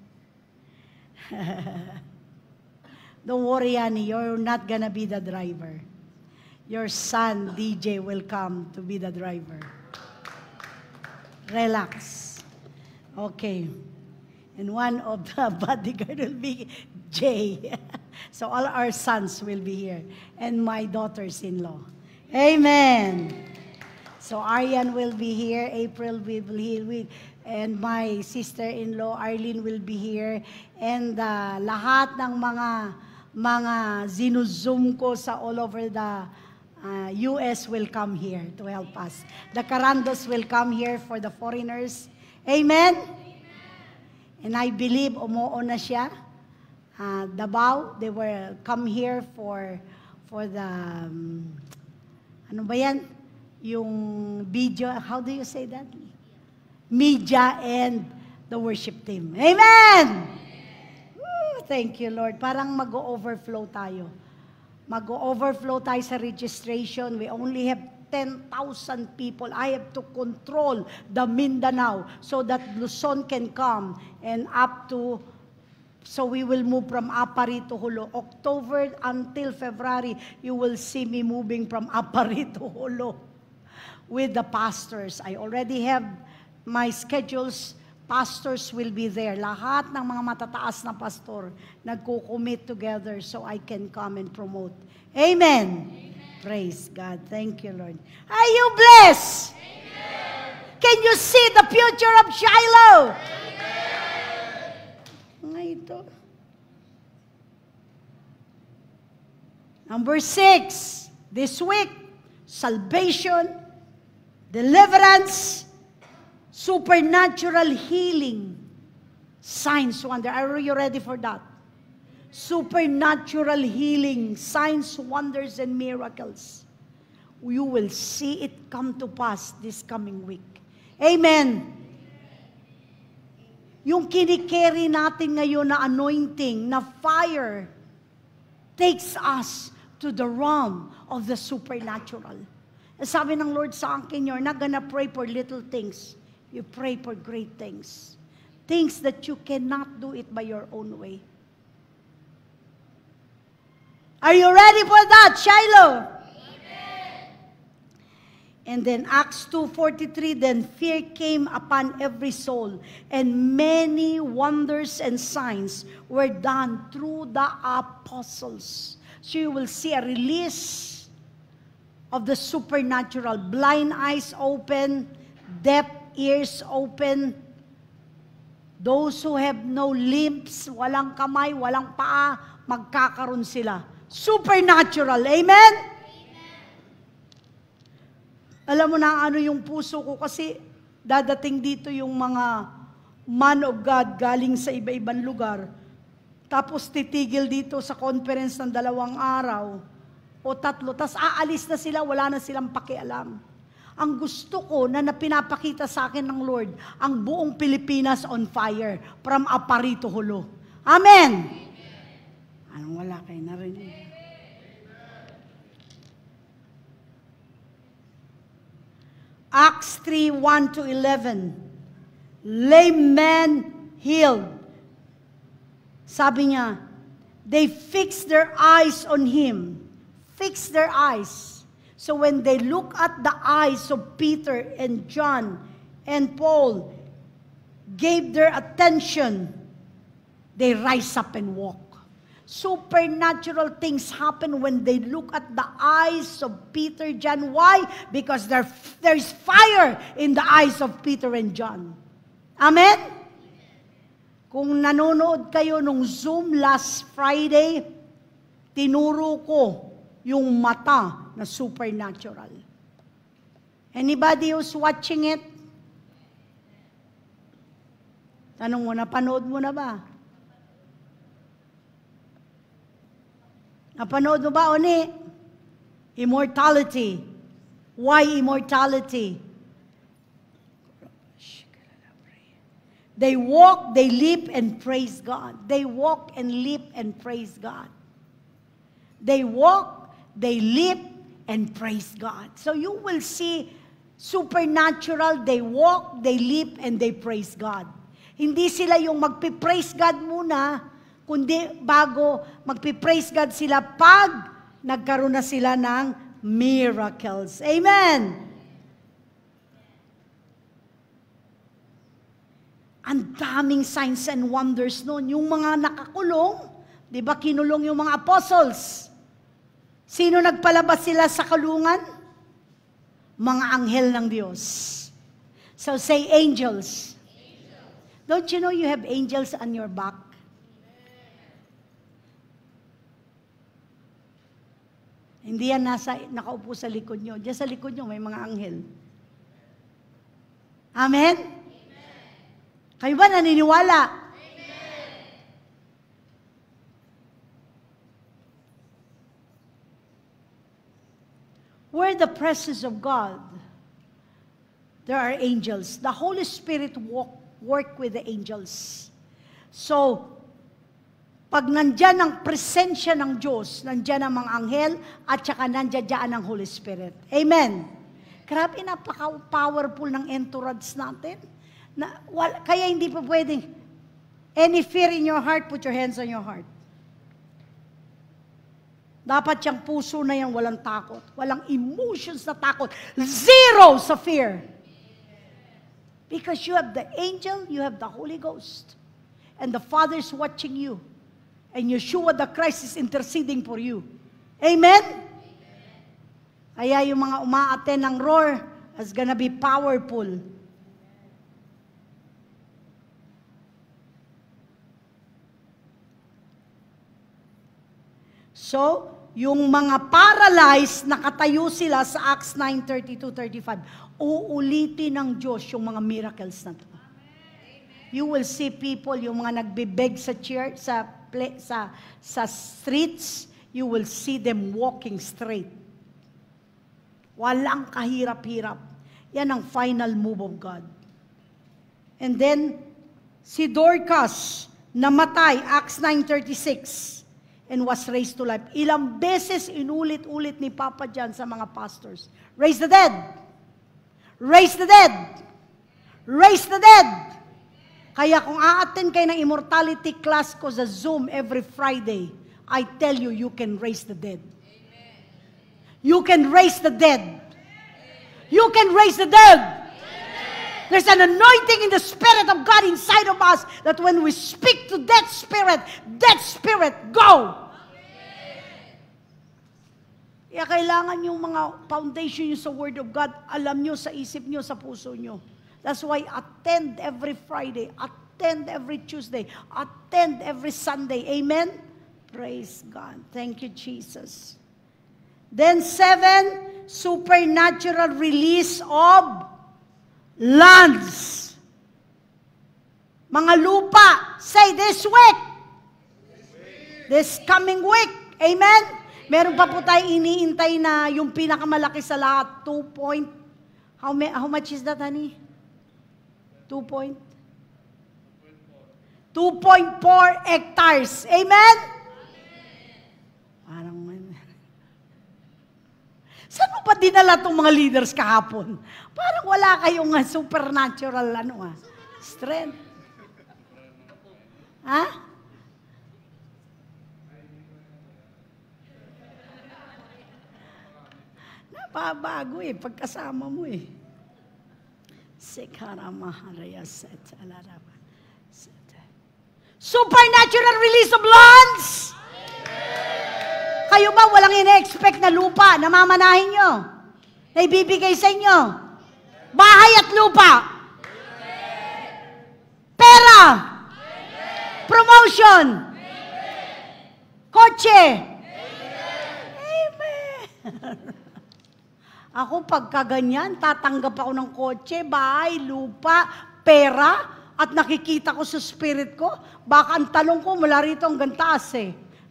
Don't worry, Annie. You're not gonna be the driver. Your son, DJ, will come to be the driver. Relax. Okay. And one of the bodyguard will be Jay. So all our sons will be here. And my daughters-in-law. Amen. So Arian will be here. April will be here. And my sister-in-law, Arlene, will be here. And lahat ng mga zinuzum ko sa all over the US will come here to help us. The Carandos will come here for the foreigners. Amen? And I believe umuo na siya. Davao, they will come here for the, ano ba yan? Yung video, how do you say that? Media and the worship team. Amen! Woo, thank you, Lord. Parang mag-overflow tayo. Mag-overflow tayo sa registration. We only have 10,000 people. I have to control the Mindanao so that Luzon can come and up to, so we will move from Apari to Hulo. October until February, you will see me moving from Apari to Hulo with the pastors. I already have my schedules. Pastors will be there. Lahat ng mga matataas na pastor nagko-commit together so I can come and promote. Amen. Praise God. Thank you, Lord. Are you blessed? Amen. Can you see the future of Shiloh? Nga ito. Number 6, this week, salvation, deliverance, supernatural healing Signs, wonder. Are you ready for that? Supernatural healing, signs, wonders, and miracles. You will see it come to pass this coming week. Amen. Yung kinikerry natin ngayon na anointing, na fire, takes us to the realm of the supernatural. Sabi ng Lord sa akin, you're not gonna pray for little things. You pray for great things. Things that you cannot do it by your own way. Are you ready for that, Shiloh? Amen. And then Acts 2:43, then fear came upon every soul, and many wonders and signs were done through the apostles. So you will see a release of the supernatural. Blind eyes open, deaf ears open. Those who have no limbs, walang kamay, walang paa, magkakaroon sila. Supernatural. Amen? Alam mo na ano yung puso ko kasi dadating dito yung mga man of God galing sa iba-ibang lugar. Tapos titigil dito sa conference ng 2 araw o 3. Tapos aalis na sila, wala na silang pakialam. Ang gusto ko na pinapakita sa akin ng Lord, ang buong Pilipinas on fire from Apari to Hulo. Amen! Anong wala kayo narinig? Acts 3:1-11. Lame men healed. Sabi niya, they fixed their eyes on Him. Fixed their eyes. So when they look at the eyes of Peter and John and Paul, gave their attention, they rise up and walk. Supernatural things happen when they look at the eyes of Peter, John. Why? Because there is fire in the eyes of Peter and John. Amen? Kung nanonood kayo nung Zoom last Friday, tinuro ko yung mata na supernatural. Anybody who's watching it? Tanong mo, napanood mo na ba? Napanood mo ba, Oni? Immortality. Why immortality? They walk, they leap, and praise God. They walk and leap and praise God. They walk, they leap, and praise God. So you will see supernatural, they walk, they leap, and they praise God. Hindi sila yung magpipraise God muna, kundi bago magpipraise God sila pag nagkaroon na sila ng miracles. Amen! Ang daming signs and wonders noon. Yung mga nakakulong, di ba kinulong yung mga apostles? Sino nagpalabas sila sa kulungan? Mga anghel ng Diyos. So say angels. Don't you know you have angels on your back? Hindi yan nakaupo sa likod nyo. Diyan sa likod nyo may mga anghel. Amen? Kayo ba naniniwala? Amen. Where the presence of God, there are angels. The Holy Spirit work with the angels. So, pag nandyan ang presensya ng Diyos, nandyan ang mga anghel, at saka nandyan ang Holy Spirit. Amen. Grabe, napaka-powerful ng entourage natin. Kaya hindi pa pwedeng, any fear in your heart, put your hands on your heart. Dapat yung puso na yan, walang takot. Walang emotions na takot. Zero sa fear. Because you have the angel, you have the Holy Ghost. And the Father is watching you. And Yeshua the Christ is interceding for you. Amen? Kaya yung mga umaaten ng roar is gonna be powerful. So, yung mga paralyzed, nakatayo sila sa Acts 9:32-35. Uulitin ng Diyos yung mga miracles na to. you will see people, yung mga nagbibeg sa church, sa streets, you will see them walking straight. Walang kahirap-hirap. Yan ang final move of God. And then, si Dorcas, namatay, Acts 9:36, and was raised to life. Ilang beses inulit-ulit ni Papa John sa mga pastors. Raise the dead! Raise the dead! Raise the dead! Kaya kung a-attend kayo ng immortality class ko sa Zoom every Friday, I tell you, you can raise the dead. You can raise the dead. You can raise the dead. There's an anointing in the Spirit of God inside of us that when we speak to that spirit, go! Kaya kailangan yung mga foundation nyo sa Word of God, alam nyo sa isip nyo, sa puso nyo. That's why attend every Friday, attend every Tuesday, attend every Sunday. Amen? Praise God. Thank you, Jesus. Then 7, supernatural release of lands. Mga lupa. Say this week. This coming week. Amen? Meron pa po tayo iniintay na yung pinakamalaki sa lahat. 2 point. How much is that, honey? 2.4 hectares. Amen? Parang saan mo pa dinala itong mga leaders kahapon? Parang wala kayong supernatural strength. Ha? Napabago pagkasama mo Supernatural release of lands! Kayo ba walang ina-expect na lupa na mamanahin nyo? Na ibibigay sa inyo? Bahay at lupa? Pera? Promotion? Kotse? Amen. Ako pagkaganyan, tatanggap ako ng kotse, bahay, lupa, pera, at nakikita ko sa spirit ko, baka ang talong ko mula rito hanggang taas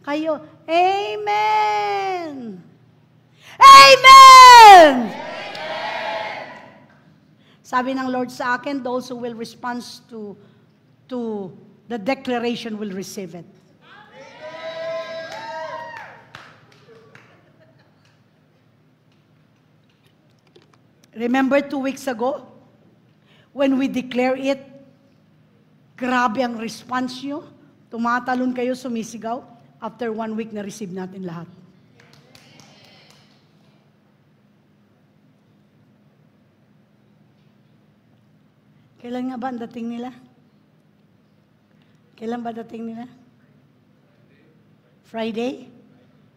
Kayo, Amen! Amen! Sabi ng Lord sa akin, those who will respond to the declaration will receive it. Remember 2 weeks ago, when we declare it, grabe ang response nyo, tumatalon kayo, sumisigaw, after 1 week na receive natin lahat. Kailan nga ba ang dating nila? Kailan ba dating nila? Friday?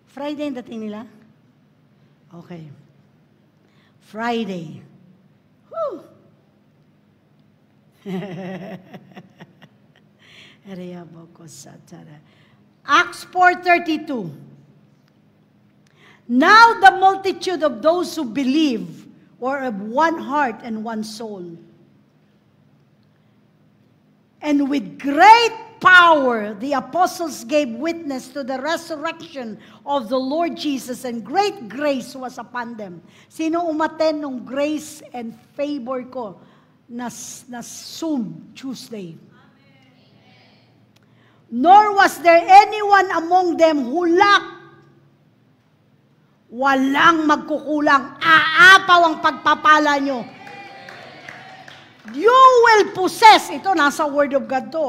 Friday ang dating nila? Okay. Friday. Woo! Acts 4:32. Now the multitude of those who believe were of one heart and one soul. And with great power, the apostles gave witness to the resurrection of the Lord Jesus, and great grace was upon them. Sino umaten ng grace and favor ko na Zoom Tuesday? Nor was there anyone among them who lacked. Walang magkukulang. Aapaw ang pagpapala nyo. You will possess, ito nasa Word of God to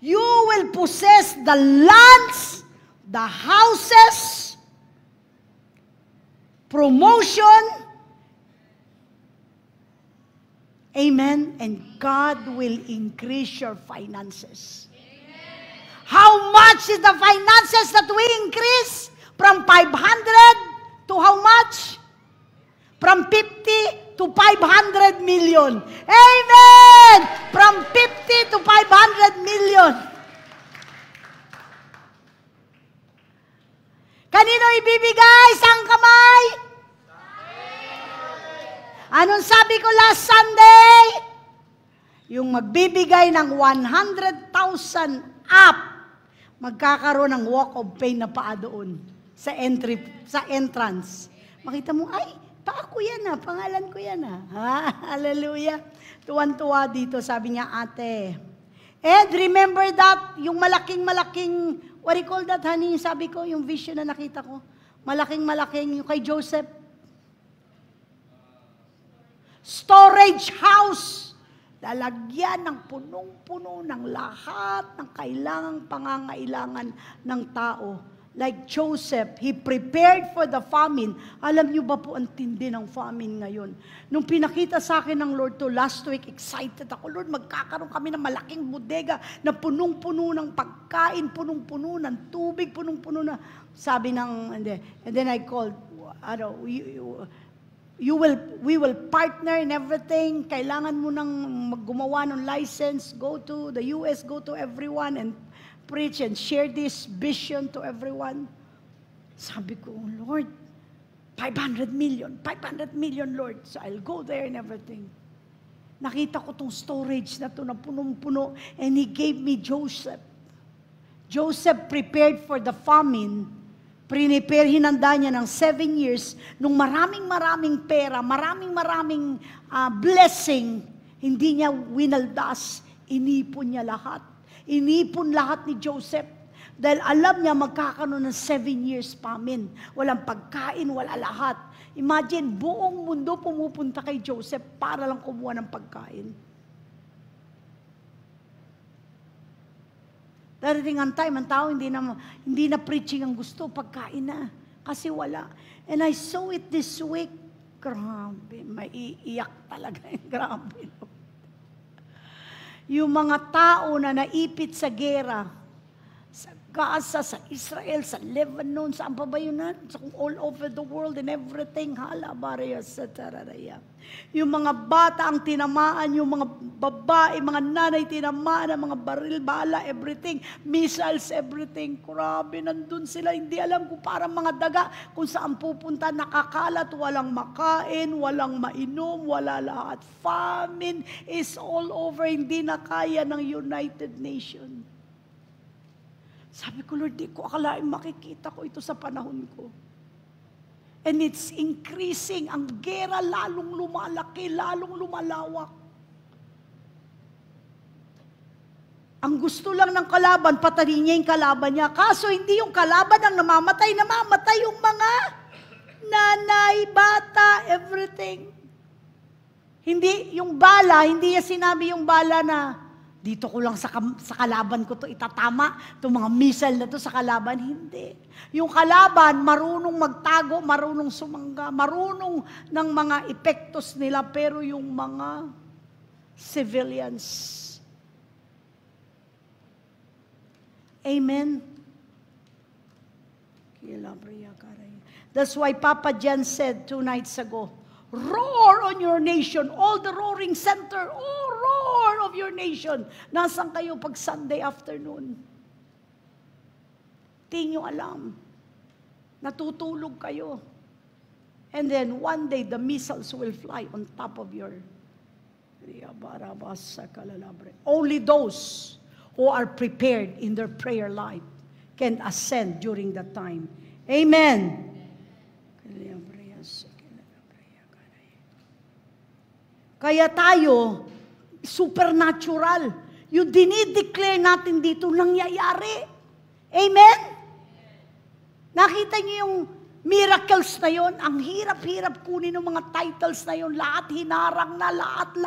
you will possess the lands, the houses, promotion, amen, and God will increase your finances. How much is the finances that we increase? From 500 to how much? From 50 to 500 million. Amen! From 50 to 500 million. Kanino ibibigay? Saan kamay? Anong sabi ko last Sunday? Yung magbibigay ng 100,000 up, magkakaroon ng walk of fame na paa doon sa entrance. Makita mo, ay, pa ako yan pangalan ko yan Hallelujah. Tuwan-tuwa dito, sabi niya, ate. And remember that, yung malaking, what do you call that, honey? Sabi ko, yung vision na nakita ko, malaking, yung kay Joseph. Storage house. Lalagyan ng punong-puno ng lahat ng pangangailangan ng tao. Like Joseph, he prepared for the famine. Alam niyo ba po ang tindi ng famine ngayon? Nung pinakita sa akin ng Lord to last week, excited ako. Lord, magkakaroon kami ng malaking bodega na punong-puno ng pagkain, punong-puno ng tubig, punong-puno na, sabi ng, and then I called, we will partner in everything. Kailangan mo nang gumawa ng license, go to the US, go to everyone and preach and share this vision to everyone. Sabi ko, Lord, 500 million, Lord. So I'll go there and everything. Nakita ko tong storage na to na punong-puno and He gave me Joseph. Joseph prepared for the famine. Hinanda niya ng 7 years, nung maraming pera, maraming blessing, hindi niya winaldas, inipon niya lahat. Inipon lahat ni Joseph. Dahil alam niya magkakaroon ng 7 years famine. Walang pagkain, wala lahat. Imagine, buong mundo pumupunta kay Joseph para lang kumuha ng pagkain. Darating ang time, ang tao hindi na preaching ang gusto, pagkain na. Kasi wala. And I saw it this week. Grabe, maiiyak talaga. Grabe. Yung mga tao na naipit sa gera, sa Gaza, sa Israel, sa Lebanon, saan pa ba yun na? All over the world and everything. Halabaraya sa tararaya. Yung mga bata ang tinamaan, yung mga babae, mga nanay tinamaan, mga baril, bala, everything, missiles, everything. Grabe, nandun sila. Hindi alam kung parang mga daga, kung saan pupunta, nakakalat, walang makain, walang mainom, wala lahat. Famine is all over, hindi na kaya ng United Nations. Sabi ko, Lord, di ko akalain makikita ko ito sa panahon ko. And it's increasing. Ang gera lalong lumalaki, lalong lumalawak. Ang gusto lang ng kalaban, patayin niya yung kalaban niya. Kaso hindi yung kalaban ang namamatay yung mga nanay, bata, everything. Hindi, yung bala, hindi niya sinabi yung bala na, dito ko lang sa kalaban ko to itatama, itong mga missile na to sa kalaban. Hindi. Yung kalaban, marunong magtago, marunong sumangga, marunong ng mga epektos nila, pero yung mga civilians. Amen? That's why Papa Jan said 2 nights ago, roar on your nation, all the roaring center, oh, roar of your nation. Nasaan kayo pag Sunday afternoon? Di nyo alam. Natutulog kayo. And then one day, the missiles will fly on top of your... Only those who are prepared in their prayer life can ascend during that time. Amen. Kaya tayo, supernatural. Yung dinideclare natin dito, nangyayari. Amen? Nakita niyo yung miracles na yon? Ang hirap-hirap kunin ng mga titles na yon. Lahat hinarang na, lahat.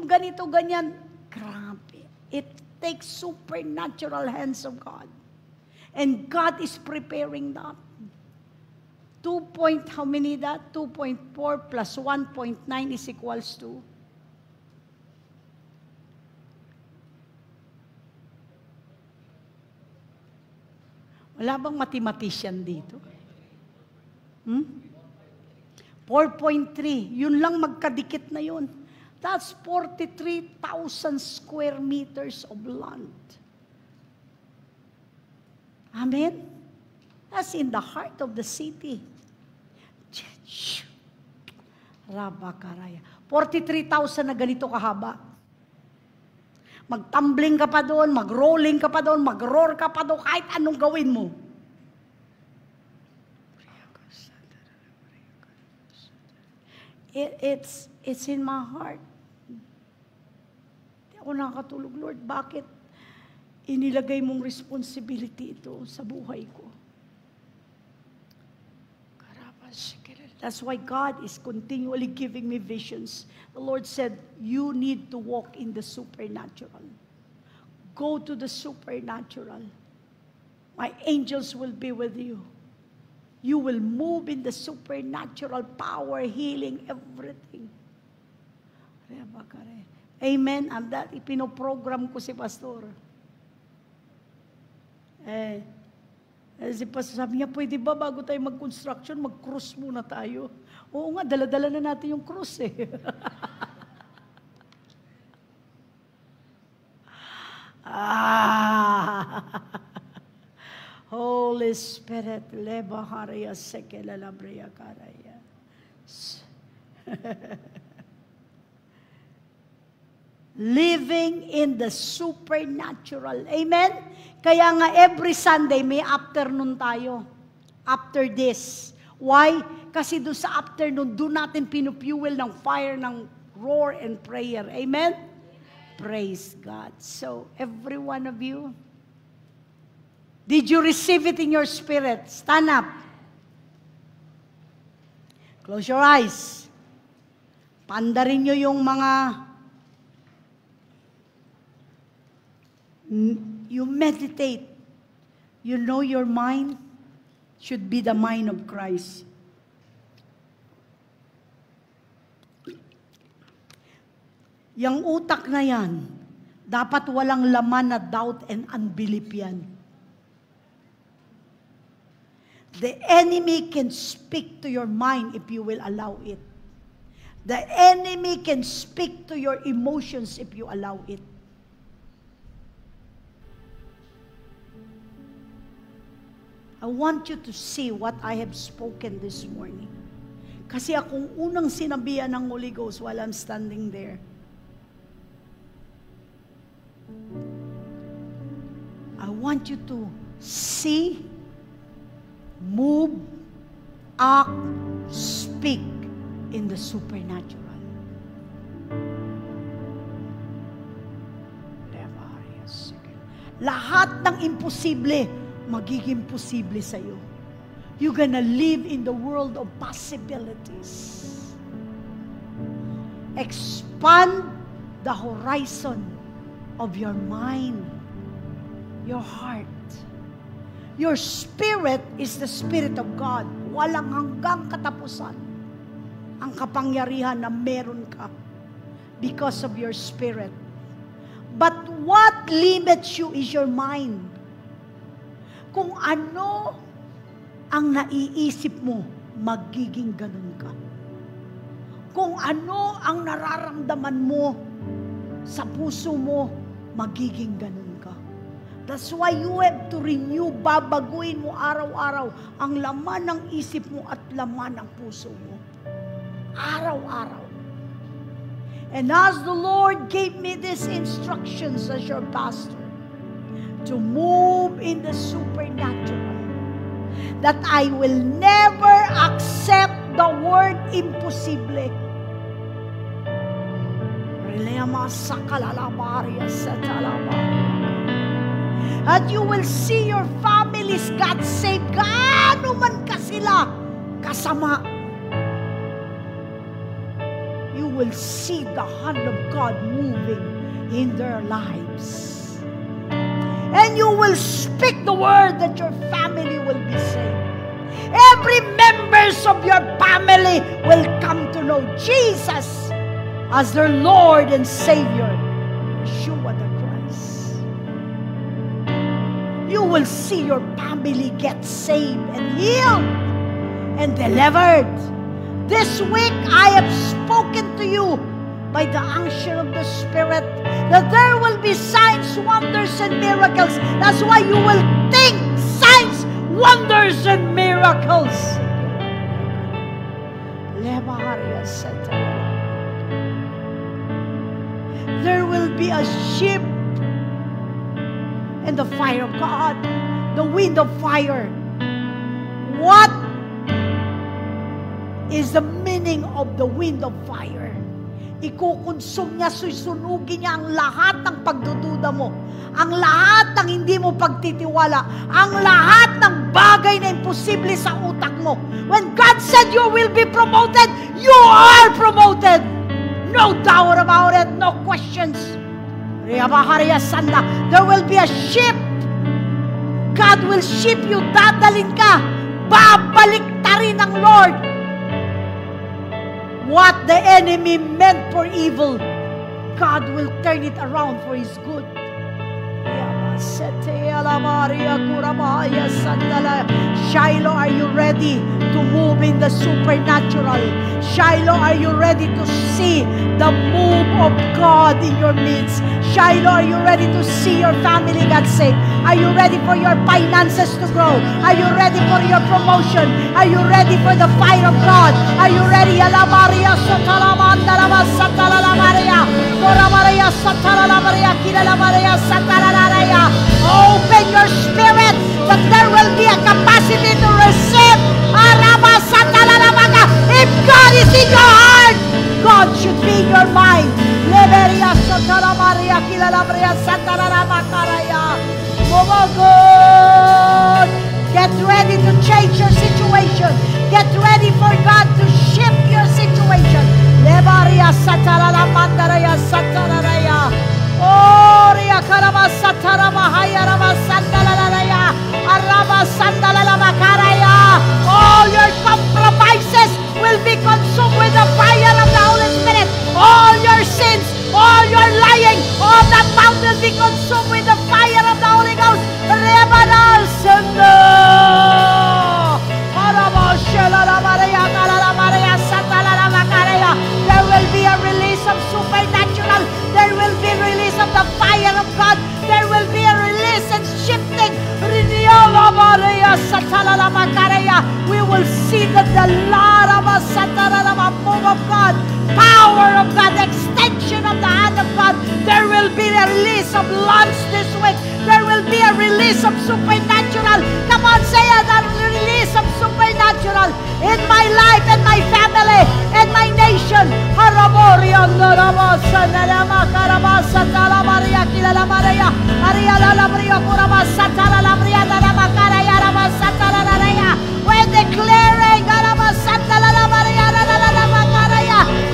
Ganito, ganyan. Grabe. It takes supernatural hands of God. And God is preparing that. 2 how many that? 2.4 plus 1.9 is equals to? Wala bang mathematician dito? 4.3. Yun lang magkadikit na yun. That's 43,000 square meters of land. Amen? That's in the heart of the city. 43,000 na ganito kahaba. Mag-tumbling ka pa doon, mag-rolling ka pa doon, mag-roar ka pa doon, kahit anong gawin mo. It's in my heart. Di ako nakakatulog, Lord, bakit inilagay mong responsibility ito sa buhay ko? That's why God is continually giving me visions. The Lord said, you need to walk in the supernatural. Go to the supernatural. My angels will be with you. You will move in the supernatural power, healing, everything. Amen. And that, ipinoprogram ko si Pastor. Si Pastor sabi niya, pwede ba bago tayo mag-construction, mag-cruise muna tayo? Oo nga, dala-dala na natin yung cruise eh. Holy Spirit, leba haraya sekela labreya karaya. Living in the supernatural. Amen? Kaya nga every Sunday may afternoon tayo. After this. Why? Kasi doon sa afternoon, doon natin pinupuel ng fire, ng roar and prayer. Amen? Praise God. So, every one of you, did you receive it in your spirit? Stand up. Close your eyes. Pandarin nyo yung mga, you meditate. You know your mind should be the mind of Christ. Yang utak na yan, dapat walang laman na doubt and unbelief yan. The enemy can speak to your mind if you will allow it. The enemy can speak to your emotions if you allow it. I want you to see what I have spoken this morning. Kasi akong unang sinabihan ng Holy Ghost while I'm standing there. I want you to see, move, act, speak in the supernatural. Lahat ng imposible, magiging posible sa'yo. You're gonna live in the world of possibilities. Expand the horizon of your mind, your heart. Your spirit is the Spirit of God. Walang hanggang katapusan ang kapangyarihan na meron ka because of your spirit. But what limits you is your mind. Kung ano ang naiisip mo, magiging ganun ka. Kung ano ang nararamdaman mo sa puso mo, magiging ganun ka. That's why you have to renew, babaguin mo araw-araw ang laman ng isip mo at laman ng puso mo. Araw-araw. And as the Lord gave me these instructions as your pastor, to move in the supernatural, that I will never accept the word imposible. At you will see your families got saved. Gaano man ka sila kasama, you will see the hand of God moving in their lives. And you will speak the word that your family will be saved. Every members of your family will come to know Jesus as their Lord and Savior, Yeshua the Christ. You will see your family get saved and healed and delivered. This week I have spoken to you by the unction of the Spirit that there will be signs, wonders, and miracles. That's why you will think signs, wonders, and miracles. There will be a shift and the fire of God. The wind of fire. What is the meaning of the wind of fire? Ikukonsume niya, susunugin niya ang lahat ng pagdududa mo, ang lahat ng hindi mo pagtitiwala, ang lahat ng bagay na imposible sa utak mo. When God said you will be promoted, you are promoted. No doubt about it, no questions. There will be a ship. God will ship you, dadalin ka, babalik ta rin ng Lord. What the enemy meant for evil, God will turn it around for His good. Shiloh, are you ready to move in the supernatural? Shiloh, are you ready to see the move of God in your midst? Shiloh, are you ready to see your family get saved? Are you ready for your finances to grow? Are you ready for your promotion? Are you ready for the fire of God? Are you ready? Open your spirit that there will be a capacity to receive. If God is in your heart, God should be in your mind. Get ready to change your situation. Get ready for God to shift your situation. All your compromises will be consumed with the fire of the Holy Spirit. All your sins, all your lying, all that mouth will be consumed with the fire of the Holy Ghost. There will be a release of supernatural. There will be a release of the fire of God. There will be a release and shifting. We will see that the move of God, power of God, extension of the hand of God. There will be a release of lunch this week. There will be a release of supernatural. Come on, say it, a release of supernatural in my life, in my family, in my nation. We're declaring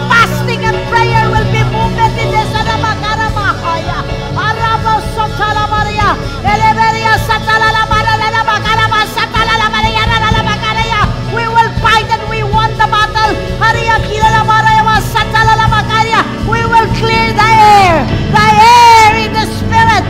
fasting and prayer will be movement in this. We will fight and we won the battle. We will clear the air in the spirit.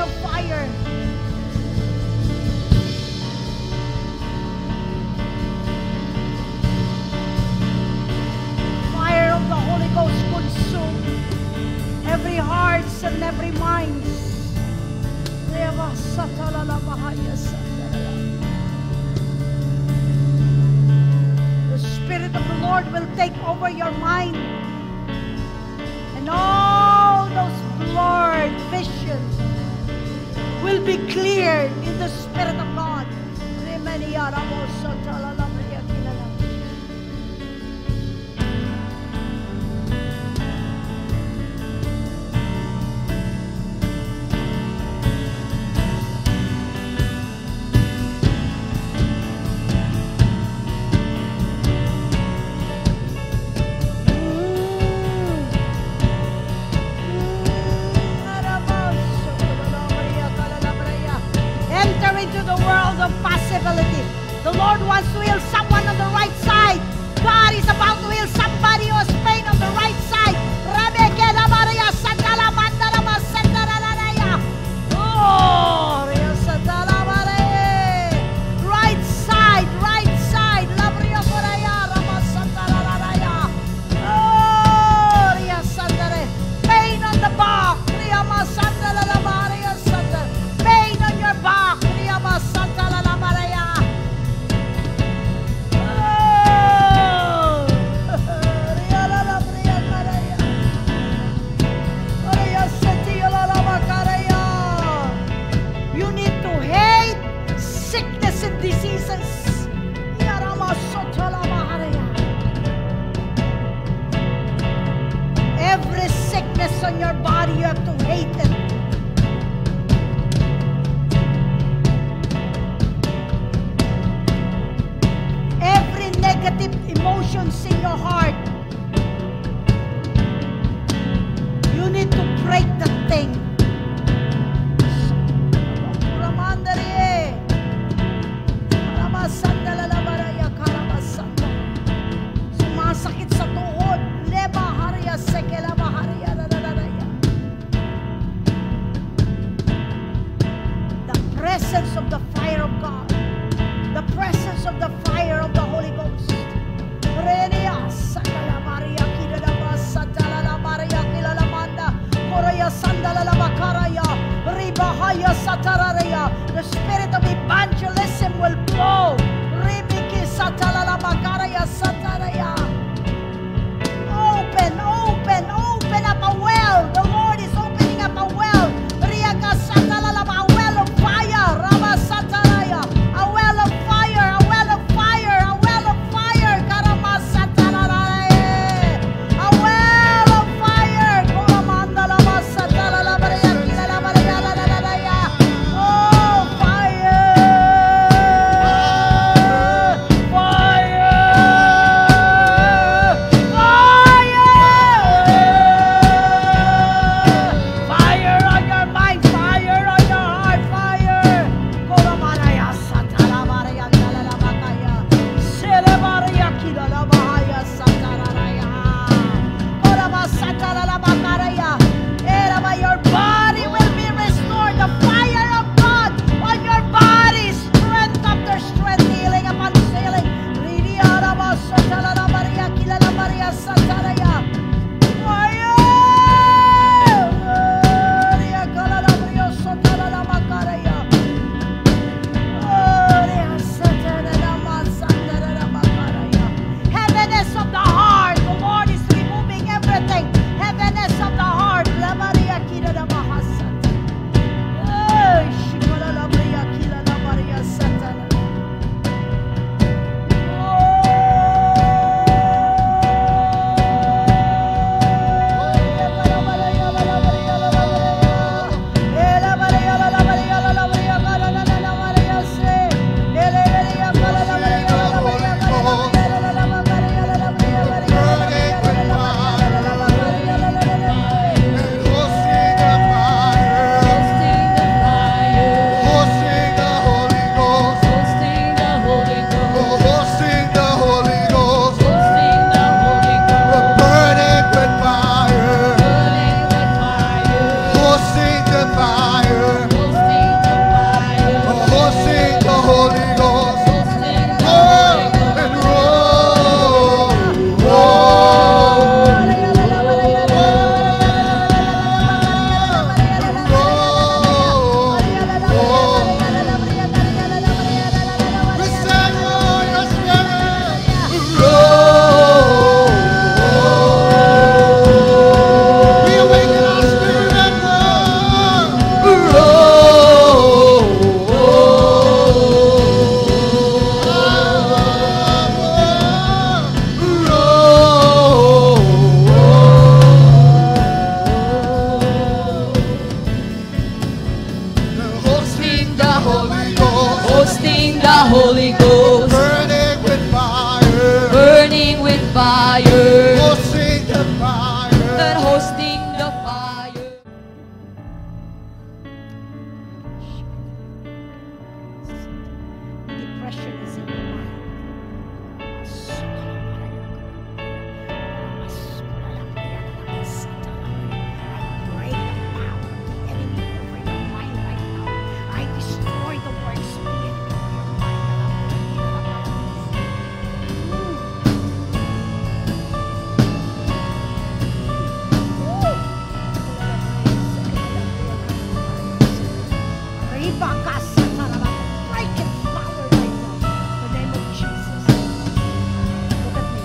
of fire. Fire of the Holy Ghost consume every hearts and every minds. The Spirit of the Lord will take over your mind, and all those blurred visions will be cleared in the Spirit of God. Enter into the world of possibility. The Lord wants to heal someone on the right side. God is about to heal somebody who has pain on the right side. Oh, right side, right side. Pain on the back. Pain on your back. You need to hate sickness and diseases. Every sickness on your body, you have to hate it. Every negative emotions in your heart, you need to break that thing. Sumasakit sa tuhod. The presence of the fire of God, the presence of the fire of the Holy Ghost. The spirit of evangelism will blow. Open, open, open up a well. The Lord is opening up a well. A well of fire. A well of fire, a well of fire, a well of fire. A well of fire. Oh, fire. Holy Ghost. hosting the Holy Ghost, Burning with fire. burning with fire, Hosting the fire. and hosting the fire. Depression is in your mind. I break the power of the enemy over your mind right now. I destroy the works of the enemy over your mind. Break its power right now. In the name of Jesus. Look at me.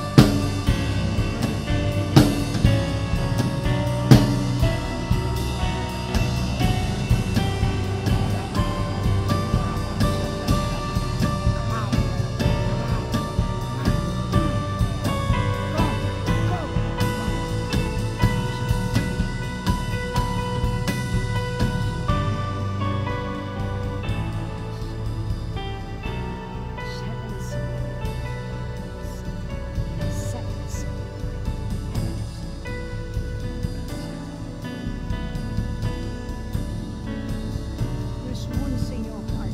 There's wounds in your heart.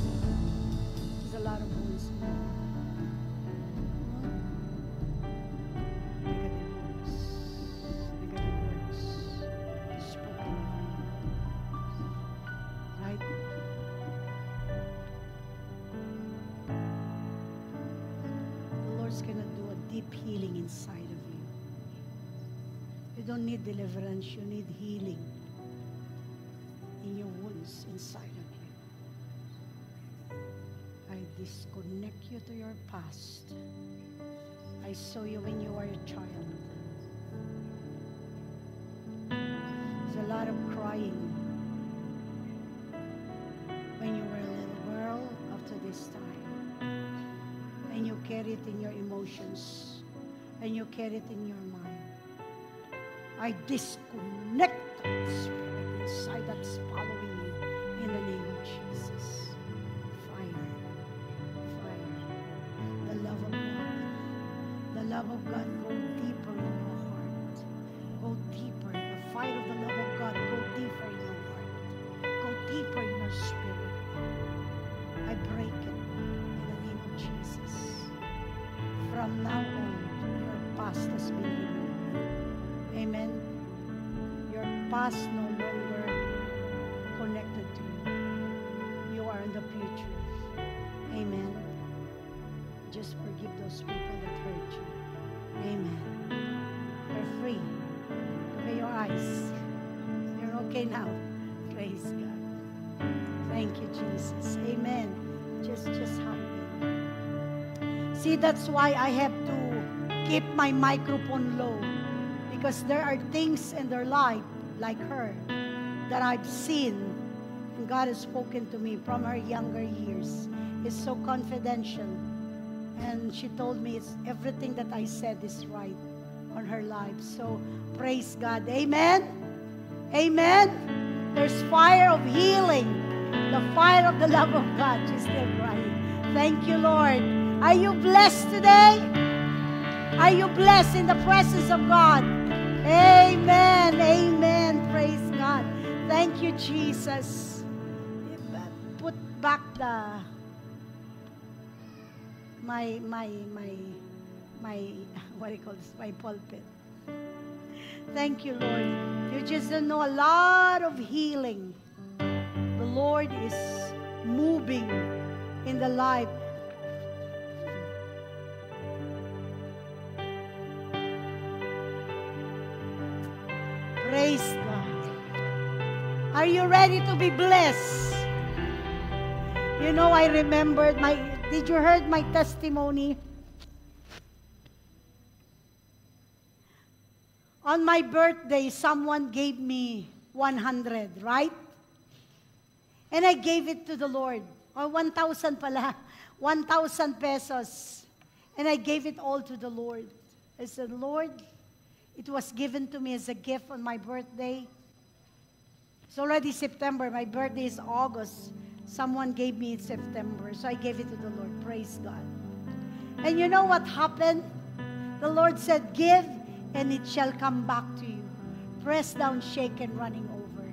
There's a lot of wounds. Negative words. Negative words. Spoken over you. Right? The Lord's gonna do a deep healing inside of you. You don't need deliverance, you need healing in your wounds inside of you. I disconnect you to your past. I saw you when you were a child. There's a lot of crying when you were a little girl up to this time. And you carry it in your emotions. And you carry it in your mind. I disconnect that spirit inside that's following you in the name of Jesus. Fire. Fire. The love of God. The love of God go deeper in your heart. Go deeper. The fire of the love of God go deeper in your heart. Go deeper in your spirit. I break it in the name of Jesus. From now on, your past has been removed. Amen. Your past no longer connected to you. You are in the future. Amen. Just forgive those people that hurt you. Amen. You're free. Open your eyes. You're okay now. Praise God. Thank you, Jesus. Amen. Just hug me. See, that's why I have to keep my microphone low. Because there are things in their life, like her, that I've seen, and God has spoken to me from her younger years. It's so confidential. And she told me everything that I said is right on her life. So, praise God. Amen? Amen? There's fire of healing. The fire of the love of God. She's still crying. Thank you, Lord. Are you blessed today? Are you blessed in the presence of God? Amen. Amen. Praise God. Thank you, Jesus. Put back my what do you call this? My pulpit. Thank you, Lord. You just don't know, a lot of healing. The Lord is moving in the life. Praise God. Are you ready to be blessed? You know, I remembered did you heard my testimony? On my birthday, someone gave me 100, right? And I gave it to the Lord. Or 1,000 pala. 1,000 pesos. And I gave it all to the Lord. I said, Lord, it was given to me as a gift on my birthday. It's already September. My birthday is August. Someone gave me in September, so I gave it to the Lord. Praise God. And you know what happened? The Lord said, give, and it shall come back to you. Pressed down, shaken, running over.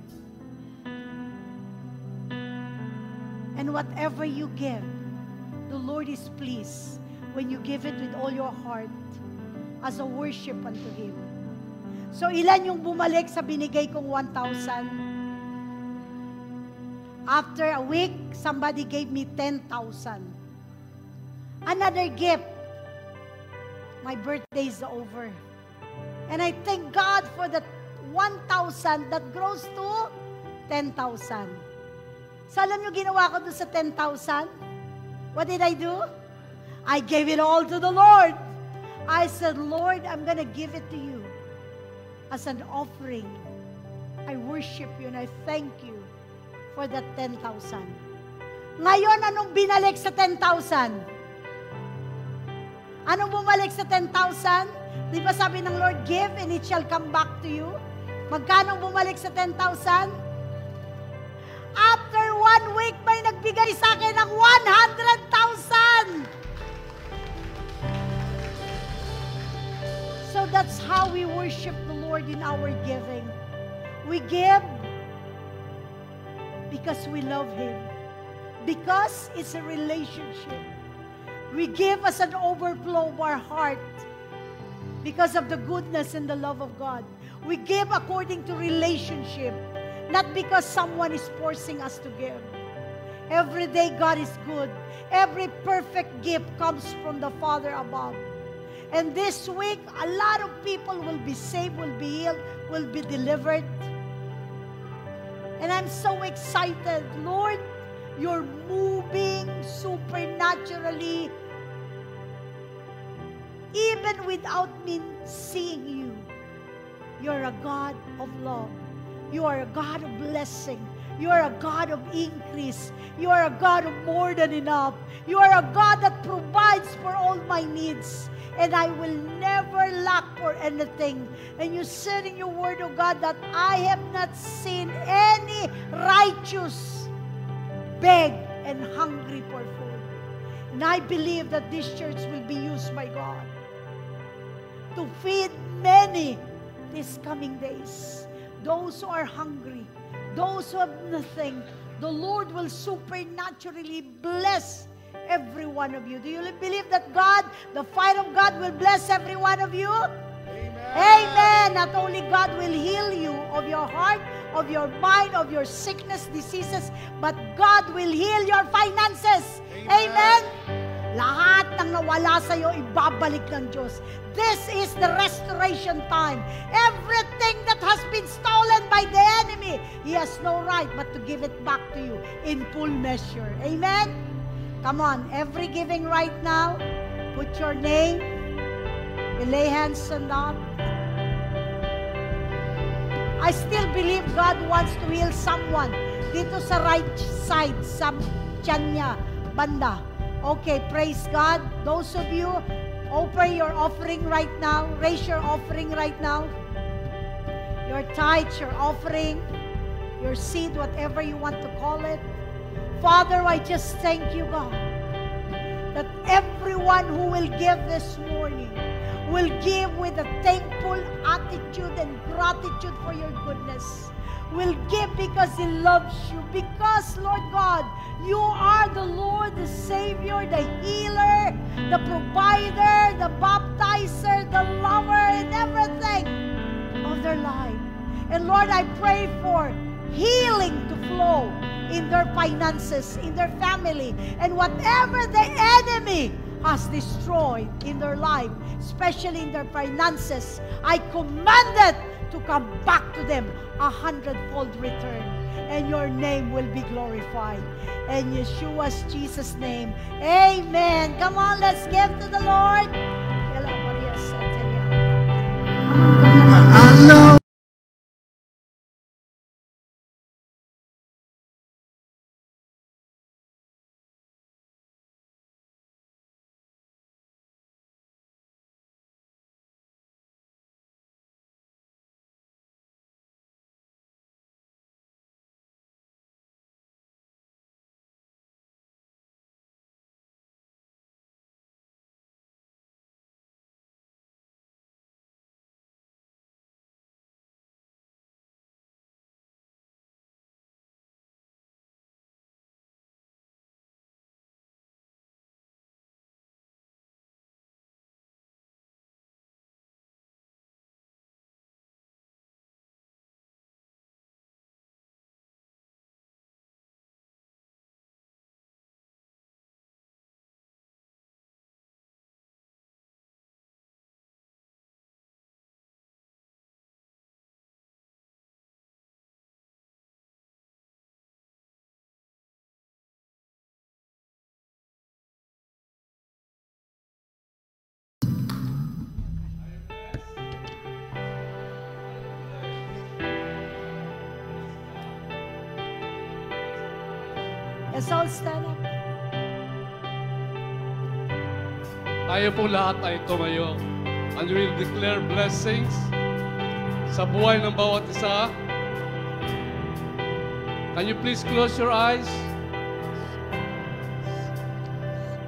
And whatever you give, the Lord is pleased when you give it with all your heart as a worship unto Him. So ilan yung bumalik sa binigay kong 1,000? After a week, somebody gave me 10,000. Another gift. My birthday is over. And I thank God for the 1,000 that grows to 10,000. So alam nyo ginawa ko doon sa 10,000? What did I do? I gave it all to the Lord. I said, Lord, I'm gonna give it to you as an offering. I worship you and I thank you for that 10,000. Ngayon, anong binalik sa 10,000? Anong bumalik sa 10,000? Di ba sabi ng Lord, give and it shall come back to you? Magkano bumalik sa 10,000? After 1 week, may nagbigay sa akin ng 100,000! So that's how we worship the Lord in our giving. We give because we love Him. Because it's a relationship. We give as an overflow of our heart because of the goodness and the love of God. We give according to relationship, not because someone is forcing us to give. Every day God is good. Every perfect gift comes from the Father above. And this week, a lot of people will be saved, will be healed, will be delivered. And I'm so excited. Lord, you're moving supernaturally even without me seeing you. You're a God of love. You are a God of blessing. You are a God of increase. You are a God of more than enough. You are a God that provides for all my needs. And I will never lack for anything. And you said in your word, oh God, that I have not seen any righteous beg and hungry for food. And I believe that this church will be used by God to feed many these coming days. Those who are hungry, those who have nothing, the Lord will supernaturally bless every one of you. Do you believe that God, the fire of God will bless every one of you? Amen. Not only God will heal you of your heart, of your mind, of your sickness, diseases, but God will heal your finances. Amen. Lahat ng nawala sa'yo, ibabalik ng Diyos. This is the restoration time. Everything that has been stolen by the enemy, he has no right but to give it back to you in full measure. Amen? Come on, every giving right now, put your name, we lay hands on that. I still believe God wants to heal someone dito sa right side, sa tiyan niya, banda. Okay, praise God. Those of you, open your offering right now. Raise your offering right now. Your tithes, your offering, your seed, whatever you want to call it. Father, I just thank you, God, that everyone who will give this morning will give with a thankful attitude and gratitude for your goodness. Will give because He loves you. Because, Lord God, you are the Lord, the Savior, the healer, the provider, the baptizer, the lover, and everything of their life. And Lord, I pray for healing to flow in their finances, in their family, and whatever the enemy has destroyed in their life, especially in their finances, I command it to come back to them 100-fold return, and your name will be glorified. In Yeshua's Jesus' name, amen. Come on, let's give to the Lord. I love Let's all stand up. Tayo po lahat ay tumayo. And we will declare blessings sa buhay ng bawat isa. Can you please close your eyes?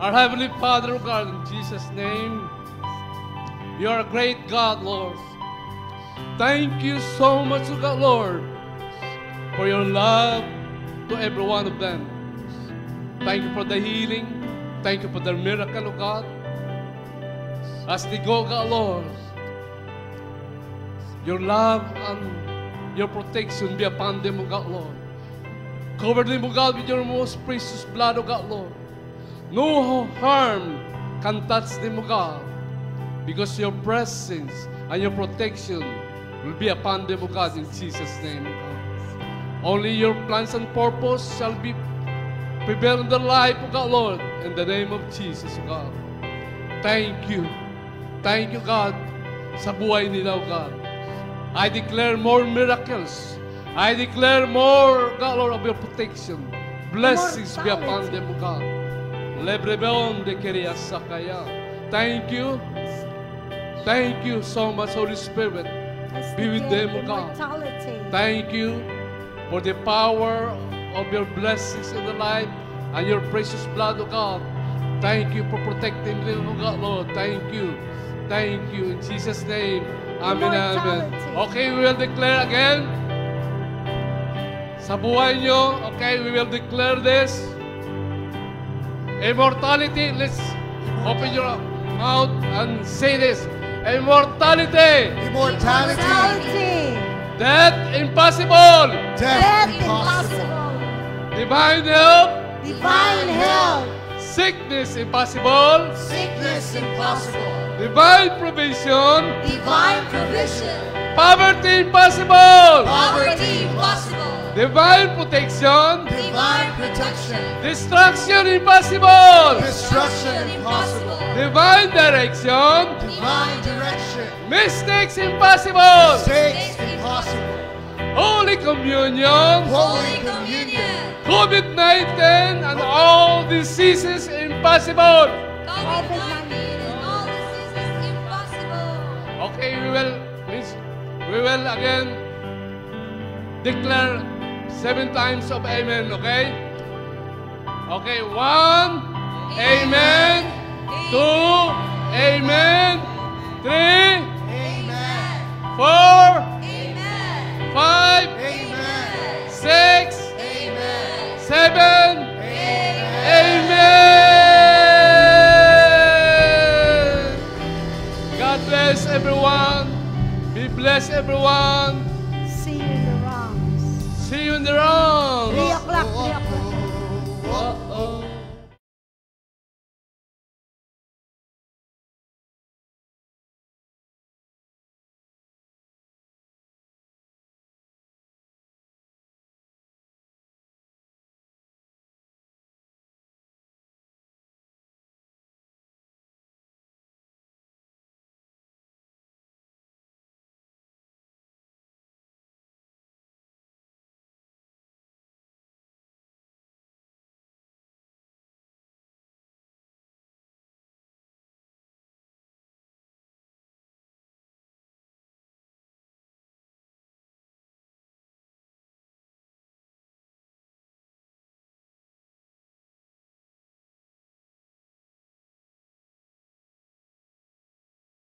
Our Heavenly Father, God, in Jesus' name, you are a great God, Lord. Thank you so much, God, Lord, for your love to every one of them. Thank you for the healing. Thank you for the miracle, God. As they go, God, Lord, your love and your protection be upon them, O God, Lord. Cover them, O God, with your most precious blood, O God, Lord. No harm can touch them, O God, because your presence and your protection will be upon them, O God, in Jesus' name, O God. Only your plans and purpose shall be prevail in their life, O God, Lord, in the name of Jesus, O God. Thank you. Thank you, God, sa buhay nila, O God. I declare more miracles. I declare more, God, Lord, of your protection. Blessings be upon them, O God. Lebrebeon de Keria Sakaya. Thank you. Thank you so much, Holy Spirit. Let's Be with declare them, O God. immortality. Thank you for the power of your blessings in the life and your precious blood, O God. Thank you for protecting them, O God, Lord. Thank you. Thank you. In Jesus' name. Amen. Amen. Okay, we will declare again. Sa buhay nyo, okay, we will declare this. Immortality. Let's open your mouth and say this. Immortality. Immortality. Immortality. Death impossible. Death impossible. impossible. Divine help. Divine help. Sickness impossible. Sickness impossible. Divine provision. Divine provision. Poverty impossible. Poverty impossible. Divine protection. Divine protection. Destruction impossible. Destruction impossible. Divine direction. Divine direction. Mistakes impossible. Mistakes impossible. Holy communion. Holy communion. COVID-19 and all diseases impossible. COVID-19 and all diseases impossible. Okay, we will again declare 7 times of amen, okay? Okay, 1, amen. 2, amen. 3, Amen. 4, Amen. 5, Amen. 6, Amen. 7, Amen. amen. God bless everyone. Be blessed, everyone.